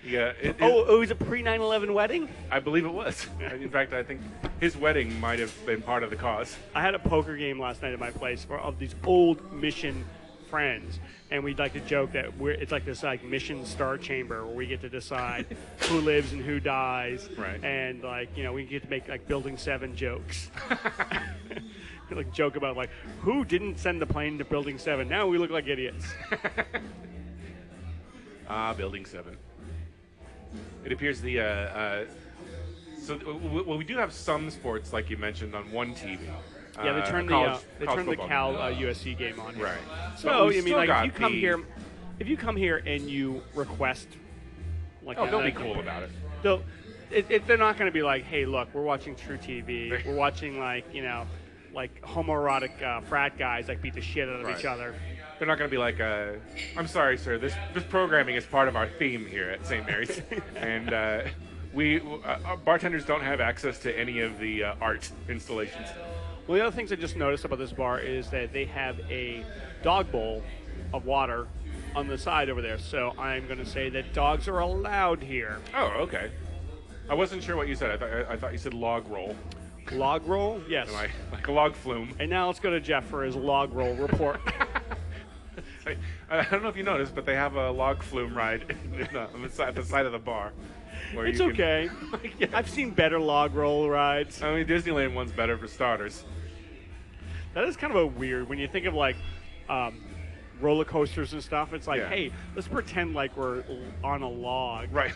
Yeah. It was a pre-9/11 wedding? I believe it was. In fact, I think his wedding might have been part of the cause. I had a poker game last night at my place of these old mission friends, and we'd like to joke that it's like this mission star chamber where we get to decide who lives and who dies, right? And we get to make Building 7 jokes. Joke about who didn't send the plane to Building 7. Now we look like idiots. Building 7. It appears we do have some sports, like you mentioned, on one TV. Yeah, they turned the Cal USC game on here. Right. So I mean, if you come here and you request, they'll be cool about it. They're not going to be like, hey, look, we're watching True TV. We're watching homoerotic frat guys beat the shit out of each other. They're not going to be like, I'm sorry, sir, this programming is part of our theme here at St. Mary's, and we bartenders don't have access to any of the art installations. Well, the other things I just noticed about this bar is that they have a dog bowl of water on the side over there. So I'm going to say that dogs are allowed here. Oh, okay. I wasn't sure what you said. I thought you said log roll. Log roll? Yes. Like a log flume. And now let's go to Jeff for his log roll report. I don't know if you noticed, but they have a log flume ride at the side of the bar. It's okay. Yeah. I've seen better log roll rides. I mean, Disneyland one's better for starters. That is kind of a weird, when you think of roller coasters and stuff, it's hey, let's pretend we're on a log. Right.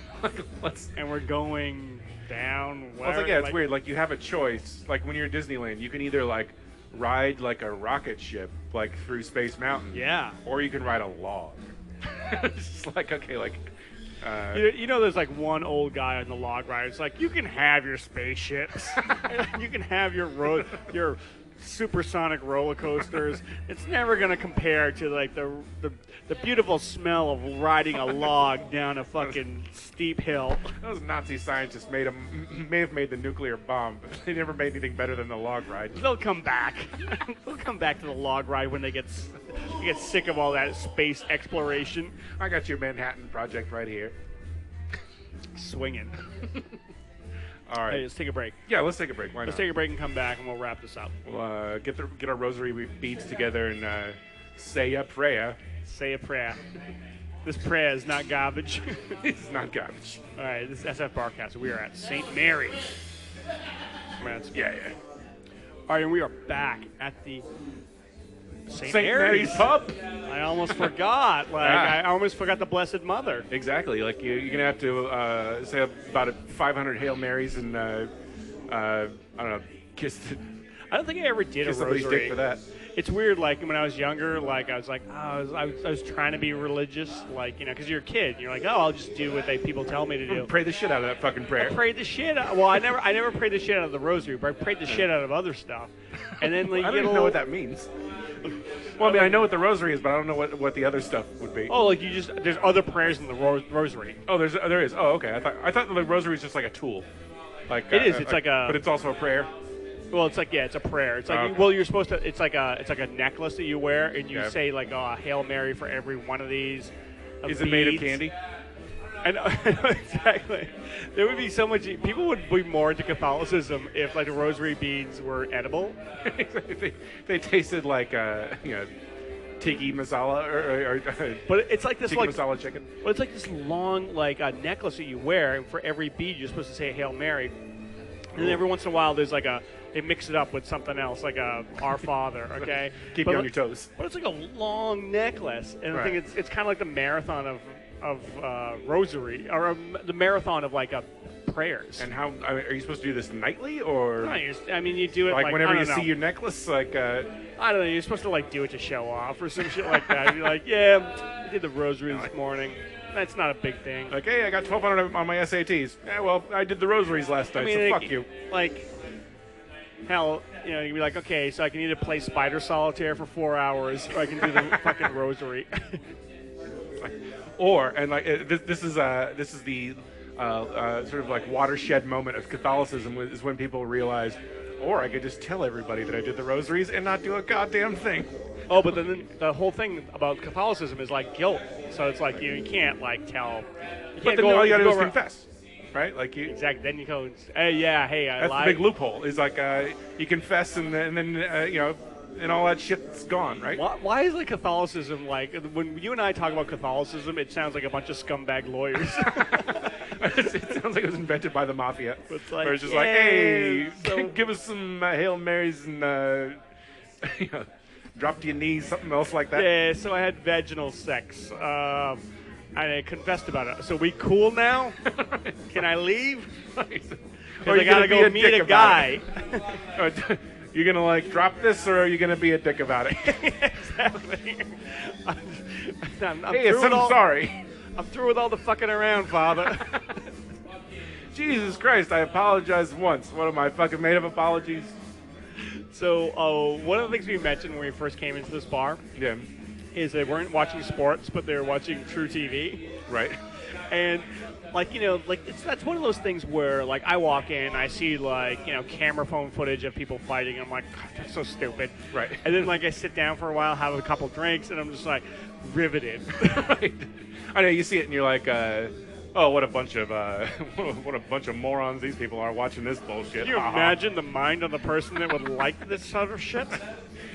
And we're going down. Well, it's weird. You have a choice. When you're at Disneyland, you can either ride a rocket ship through Space Mountain. Yeah. Or you can ride a log. It's just okay, there's one old guy on the log ride. It's you can have your spaceships. You can have your supersonic roller coasters. It's never going to compare to the beautiful smell of riding a log down a fucking steep hill. Those Nazi scientists may have made the nuclear bomb, but they never made anything better than the log ride. They'll come back. They'll come back to the log ride when they get sick of all that space exploration. I got your Manhattan Project right here. swinging. All right. Hey, let's take a break. Yeah, let's take a break. Why not? Let's take a break and come back, and we'll wrap this up. We'll get our rosary beads together and say a prayer. Say a prayer. This prayer is not garbage. It's not garbage. All right, this is SFBarkast. We are at StMarys. Yeah. All right, and we are back at the StMarys pub. I almost forgot. I almost forgot the Blessed Mother. Exactly. Like you're gonna have to say about 500 Hail Marys and I don't know, kiss. I don't think I ever did a somebody's rosary. dick for that. It's weird. Like when I was younger, like I was like, I was trying to be religious, like because you're a kid. And you're like, I'll just do what people tell me to do. Pray the shit out of that fucking prayer. I prayed the shit out. Well, I never prayed the shit out of the rosary, but I prayed the shit out of other stuff. And then like, I don't even know what that means. Well, I mean, I know what the rosary is, but I don't know what the other stuff would be. Oh, like there's other prayers in the rosary. Oh, there is. Oh, okay. I thought the rosary is just like a tool. Like it is. It's like a. But it's also a prayer. Well, it's like it's a prayer. It's like you're supposed to. It's like a necklace that you wear, and you say like a Hail Mary for every one of these. Is it made of candy? I know exactly. There would be so much. People would be more into Catholicism if like the rosary beads were edible. they tasted like tiki masala or but it's like this tiki like masala chicken. But it's like this long like necklace that you wear, and for every bead you're supposed to say Hail Mary. And then every once in a while there's like they mix it up with something else, like Our Father, okay? Keep you on your toes. But it's like a long necklace, and I think it's kind of like the marathon of rosary, or the marathon of like prayers. And how are you supposed to do this nightly, or? No, you do it like whenever you see your necklace, like. I don't know. You're supposed to like do it to show off or some shit like that. You're like, I did the rosary this morning. That's not a big thing. Like, hey, I got 1,200 on my SATs. Yeah, well, I did the rosaries last night, so fuck you. Like, hell, you'd be like, okay, so I can either play Spider Solitaire for 4 hours, or I can do the fucking rosary. This is the sort of like watershed moment of Catholicism is when people realize, or I could just tell everybody that I did the rosaries and not do a goddamn thing. Oh, but then the whole thing about Catholicism is like guilt. So it's like you can't like tell. But then all you gotta do is confess, right? Like you. Exactly. Then you go, hey, I that's lied. The big loophole. Is like you confess and then and all that shit's gone, right? Why is like Catholicism like when you and I talk about Catholicism, it sounds like a bunch of scumbag lawyers. It sounds like it was invented by the mafia. It's like, where it's just like, hey, give us some Hail Marys and drop to your knees, something else like that. Yeah, so I had vaginal sex. And I confessed about it. So we cool now? Can I leave? Or I gotta go meet a guy. You're gonna like drop this, or are you gonna be a dick about it? Exactly. I'm sorry. I'm through with all the fucking around, Father. Jesus Christ, I apologized once. What am I, fucking made of apologies? So, one of the things we mentioned when we first came into this bar is they weren't watching sports, but they were watching True TV. Right. And, that's one of those things where, like, I walk in, I see, camera phone footage of people fighting, and I'm like, God, that's so stupid. Right. And then, I sit down for a while, have a couple drinks, and I'm just, riveted. Right. I know, you see it, and you're like, oh, what a bunch of morons these people are watching this bullshit. Can you imagine the mind of the person that would like this sort of shit?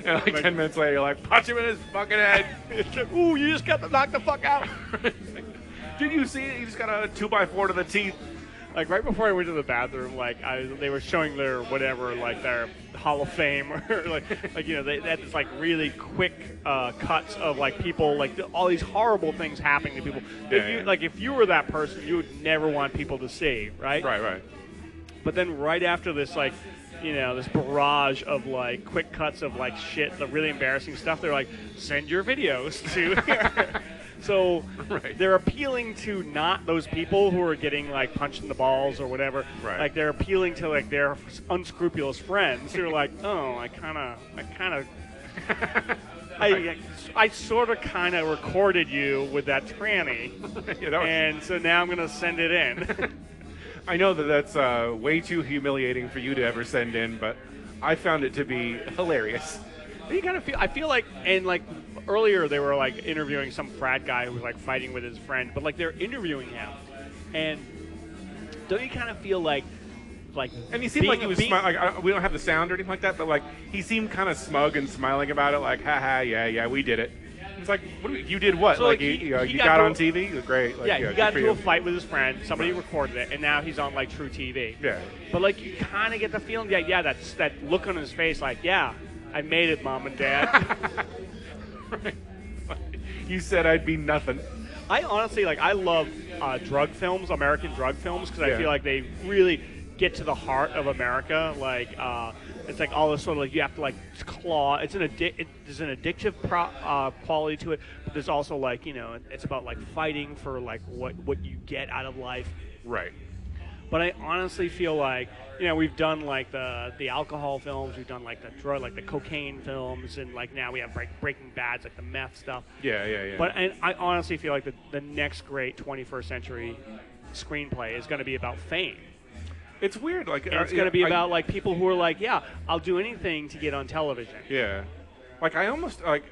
And 10 minutes later, you're like, punch him in his fucking head. Ooh, you just got to knock the fuck out. Did you see it? He just got a 2x4 to the teeth. Like, right before I went to the bathroom, they were showing their whatever, their Hall of Fame, or they had this really quick cuts of people, all these horrible things happening to people. If you were that person, you would never want people to see, right? Right. But then right after this, this barrage of quick cuts of shit, the really embarrassing stuff, they're like, send your videos to here. So they're appealing to not those people who are getting punched in the balls or whatever. Right. They're appealing to their unscrupulous friends who are like, oh, I sort of kind of recorded you with that tranny, and so now I'm gonna send it in. I know that's way too humiliating for you to ever send in, but I found it to be hilarious. You kind of feel. I feel earlier they were interviewing some frat guy who was fighting with his friend, but they're interviewing him, and don't you kind of feel like and he seemed like he was smiling. We don't have the sound or anything like that, but like he seemed kind of smug and smiling about it, like, haha, yeah, we did it. It's like, you did what? So like you got on TV? Great. Like, he got into a fight with his friend. Somebody recorded it, and now he's on like True TV. Yeah. But like you kind of get the feeling, that's that look on his face, like, yeah, I made it, Mom and Dad. Right. You said I'd be nothing. I honestly I love drug films, American drug films, because I feel like they really get to the heart of America. Like it's like all this sort of like you have to like claw. There's an addictive quality to it, but there's also like it's about like fighting for like what you get out of life. Right. But I honestly feel like we've done like the alcohol films, we've done like the drug, like the cocaine films, and like now we have Breaking Bad's like the meth stuff. Yeah. But I honestly feel like the next great 21st century screenplay is going to be about fame. It's weird. Like it's going to be about like people who are like, yeah, I'll do anything to get on television. Yeah. Like I almost like.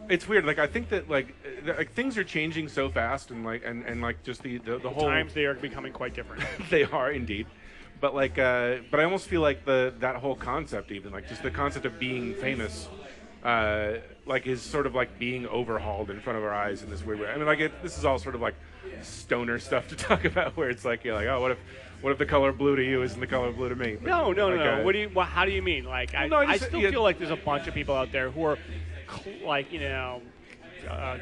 It's weird. Like I think that like things are changing so fast, and like just the whole times they are becoming quite different. They are indeed. But like but I almost feel like that whole concept, even like just the concept of being famous, like is sort of like being overhauled in front of our eyes in this weird way. I mean, like this is all sort of like stoner stuff to talk about, where it's like oh, what if the color blue to you isn't the color blue to me? But no. How do you mean? Like I still feel like there's a bunch of people out there who are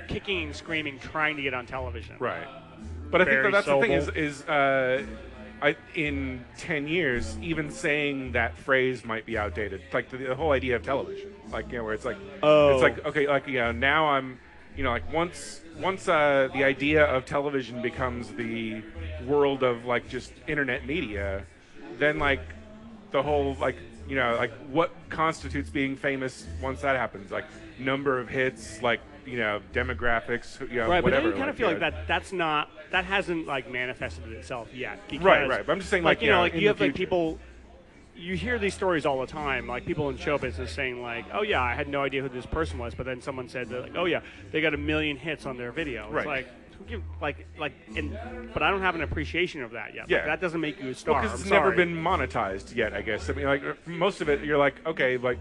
kicking and screaming, trying to get on television. Right. But I think that's the thing is in 10 years, even saying that phrase might be outdated. Like the whole idea of television, like where it's like, it's like okay, like now I'm, like once the idea of television becomes the world of like just internet media, then like the whole like what constitutes being famous once that happens, like number of hits, like demographics, right, whatever. But then you kind of feel like that hasn't like manifested itself yet. Because, right. But I'm just saying, like you have like people. You hear these stories all the time, like people in show business saying like, "Oh yeah, I had no idea who this person was," but then someone said that, like, "Oh yeah, they got 1 million hits on their video." It's right. But I don't have an appreciation of that yet. Yeah, like, that doesn't make you a star. Because it's never been monetized yet, I guess. I mean, like most of it, you're like, okay, like,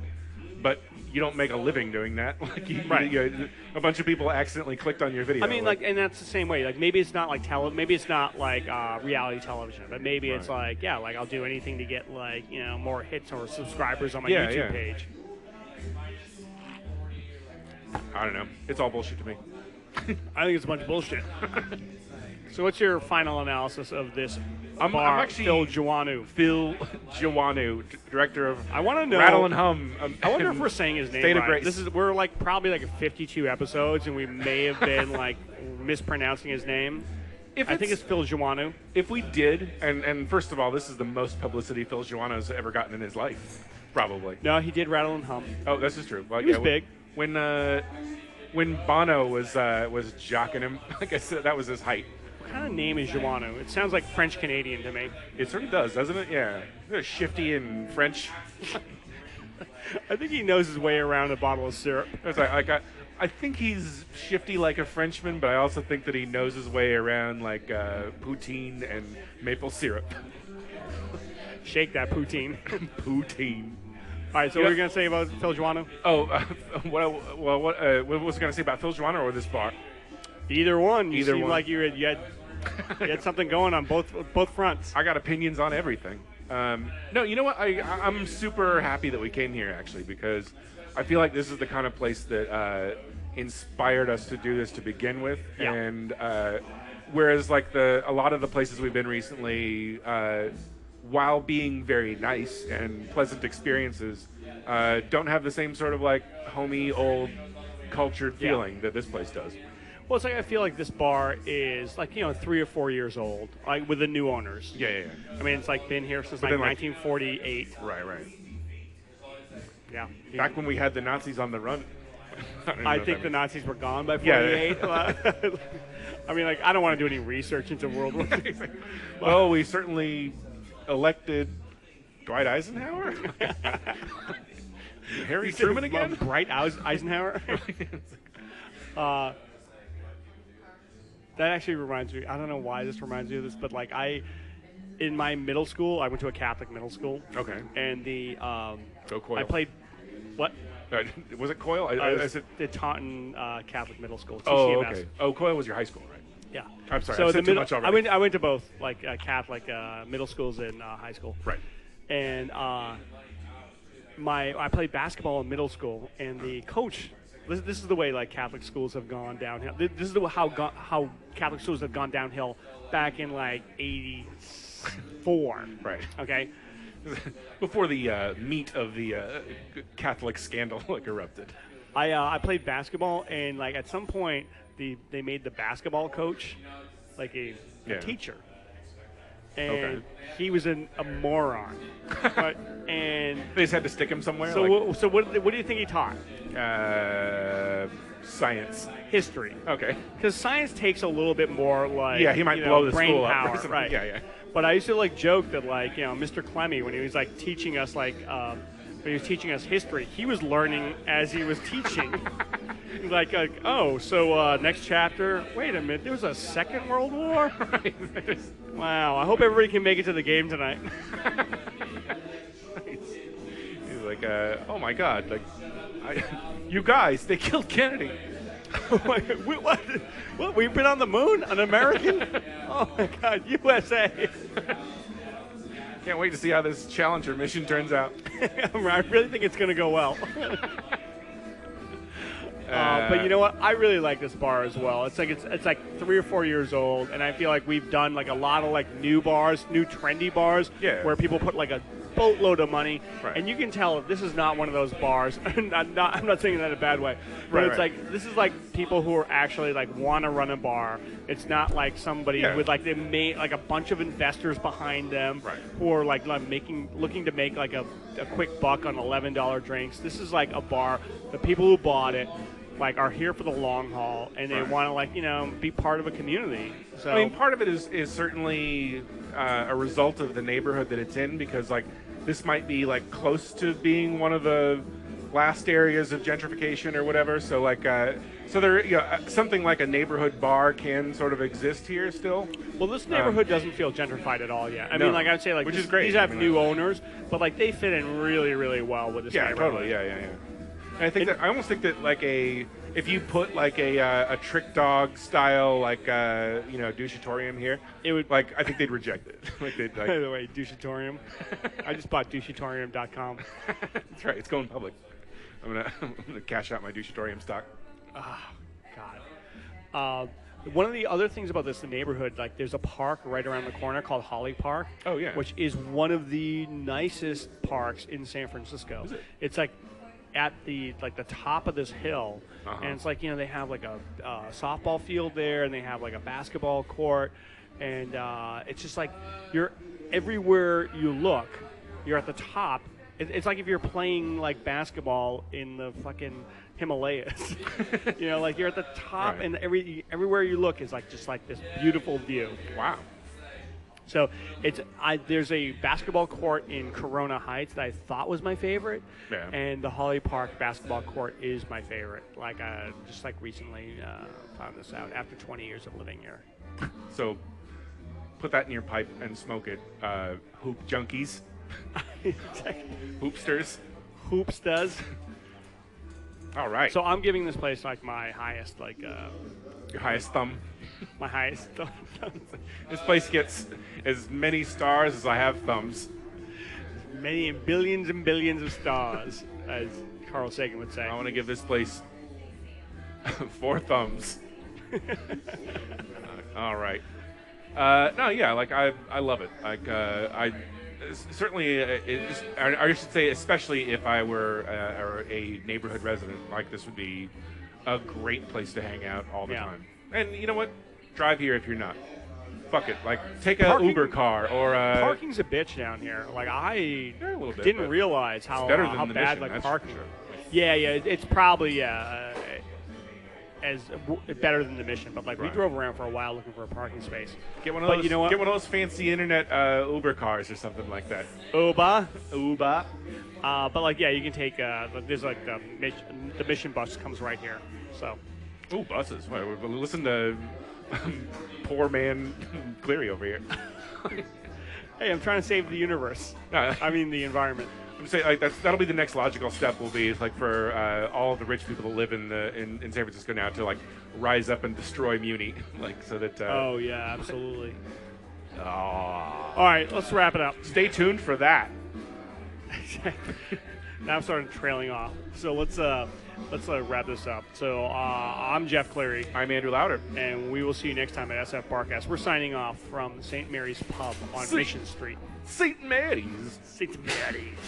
but you don't make a living doing that. Like, a bunch of people accidentally clicked on your video. I mean, like, and that's the same way. Like, maybe it's not like maybe it's not like reality television, but maybe it's like, yeah, like I'll do anything to get like more hits or subscribers on my YouTube page. I don't know. It's all bullshit to me. I think it's a bunch of bullshit. So what's your final analysis of this I'm actually Phil Joannou? Phil Joannou, director of I want to know, Rattle and Hum. I wonder if we're saying his name State right. Of Grace. We're like probably like 52 episodes, and we may have been like mispronouncing his name. I think it's Phil Joannou. If we did, and first of all, this is the most publicity Phil Joannou's ever gotten in his life, probably. No, he did Rattle and Hum. Oh, this is true. Well, he was big. When Bono was jocking him, like I said, that was his height. What kind of name is Joannou? It sounds like French Canadian to me. It sort of does, doesn't it? Yeah. Shifty in French. I think he knows his way around a bottle of syrup. It's like I think he's shifty like a Frenchman, but I also think that he knows his way around like poutine and maple syrup. Shake that poutine. Poutine. All right, so what are you going to say about Phil Joannou? Oh, what was I going to say about Phil Joannou or this bar? Either one. You seem like you had something going on both fronts. I got opinions on everything. No, you know what? I'm super happy that we came here, actually, because I feel like this is the kind of place that inspired us to do this to begin with. Yeah. And whereas like a lot of the places we've been recently, while being very nice and pleasant experiences, don't have the same sort of like homey old cultured feeling that this place does. Well, it's like I feel like this bar is like 3 or 4 years old, like with the new owners. Yeah. I mean, it's like been here since like 1948. Right. Yeah. Back when we had the Nazis on the run. I think the Nazis were gone by 48. Yeah. I mean, like I don't want to do any research into World War II. Well, we certainly elected Dwight Eisenhower. Harry Truman again? Dwight Eisenhower? That actually reminds me. I don't know why this reminds me of this, but like in my middle school, I went to a Catholic middle school. Okay. And Go Coyle. I played what? Was it Coyle? I said the Taunton Catholic Middle School. TCMS. Oh, okay. Oh, Coyle was your high school, right? Yeah. I'm sorry. So I said too much already. I went to both like Catholic middle schools and high school. Right. And I played basketball in middle school, and the coach. This is the way like Catholic schools have gone downhill. This is how Catholic schools have gone downhill back in like '84. Right. Okay. Before the meat of the Catholic scandal like erupted. I played basketball, and like at some point they made the basketball coach like a teacher, and he was a moron. And they just had to stick him somewhere. So what do you think he taught? Science, history. Okay. Because science takes a little bit more like he might blow the brain school power, up. Right? Yeah. But I used to like joke that like Mr. Clemmy, when he was like teaching us when he was teaching us history, he was learning as he was teaching. like oh, so next chapter. Wait a minute, there was a Second World War. Wow, I hope everybody can make it to the game tonight. He's like, oh my God, like, you guys, they killed Kennedy. What? We've been on the moon? An American? Oh my God, USA. Can't wait to see how this Challenger mission turns out. I really think it's going to go well. But you know what? I really like this bar as well. It's like 3 or 4 years old, and I feel like we've done like a lot of like new bars, new trendy bars, where people put like a boatload of money, and you can tell this is not one of those bars. I'm not saying that in a bad way, but it's like this is like people who are actually like want to run a bar. It's not like somebody with like they made like a bunch of investors behind them who are like looking to make like a quick buck on $11 drinks. This is like a bar. The people who bought it like are here for the long haul, and they want to like be part of a community. So I mean, part of it is certainly a result of the neighborhood that it's in, because like this might be like close to being one of the last areas of gentrification or whatever. So like so there something like a neighborhood bar can sort of exist here still. Well, this neighborhood doesn't feel gentrified at all yet. I mean, like I'd say, like which is great. These have new owners, but like they fit in really, really well with this neighborhood. Totally. Yeah. And I think I almost think that like if you put like a trick dog style like douchatorium here, it would I think they'd reject it. By the way, douchatorium. I just bought douchatorium.com. That's right. It's going public. I'm gonna cash out my douchatorium stock. Oh, God. One of the other things about the neighborhood, like there's a park right around the corner called Holly Park. Oh yeah. Which is one of the nicest parks in San Francisco. Is it? It's like at the top of this hill, and it's like they have like a softball field there, and they have like a basketball court, and it's just like you're everywhere you look, you're at the top. It's like if you're playing like basketball in the fucking Himalayas, like you're at the top, and everywhere you look is like just like this beautiful view. Wow. So there's a basketball court in Corona Heights that I thought was my favorite, and the Holly Park basketball court is my favorite. Like just like recently found this out after 20 years of living here. So put that in your pipe and smoke it. Hoop junkies, hoopsters. All right. So I'm giving this place like my highest your highest thumb. My highest thumb. This place gets as many stars as I have thumbs. Many billions and billions of stars, as Carl Sagan would say. I want to give this place 4 thumbs. All right. No, yeah, like I love it. Like I certainly, I should say, especially if I were a neighborhood resident, like this would be a great place to hang out all the time. And you know what? Drive here if you're not. Fuck it. Like, take a Uber car or parking's a bitch down here. Like, I didn't realize how bad like parking. Sure. Yeah, it's probably as better than the Mission. But like, we drove around for a while looking for a parking space. Get one of those. Get one of those fancy internet Uber cars or something like that. Uber. But like, you can take. There's like the Mission bus comes right here. So. Ooh, buses. Wait, listen to poor man Cleary over here. Hey, I'm trying to save the universe. I mean, the environment. I'm saying like that'll be the next logical step. Will be like for all the rich people that live in San Francisco now to like rise up and destroy Muni, like so that. Oh yeah, absolutely. All right, let's wrap it up. Stay tuned for that. Now I'm starting trailing off. So let's wrap this up. So I'm Jeff Cleary. I'm Andrew Louder. And we will see you next time at SF Barkast. We're signing off from St. Mary's Pub on Mission Street. St. Mary's. St. Mary's.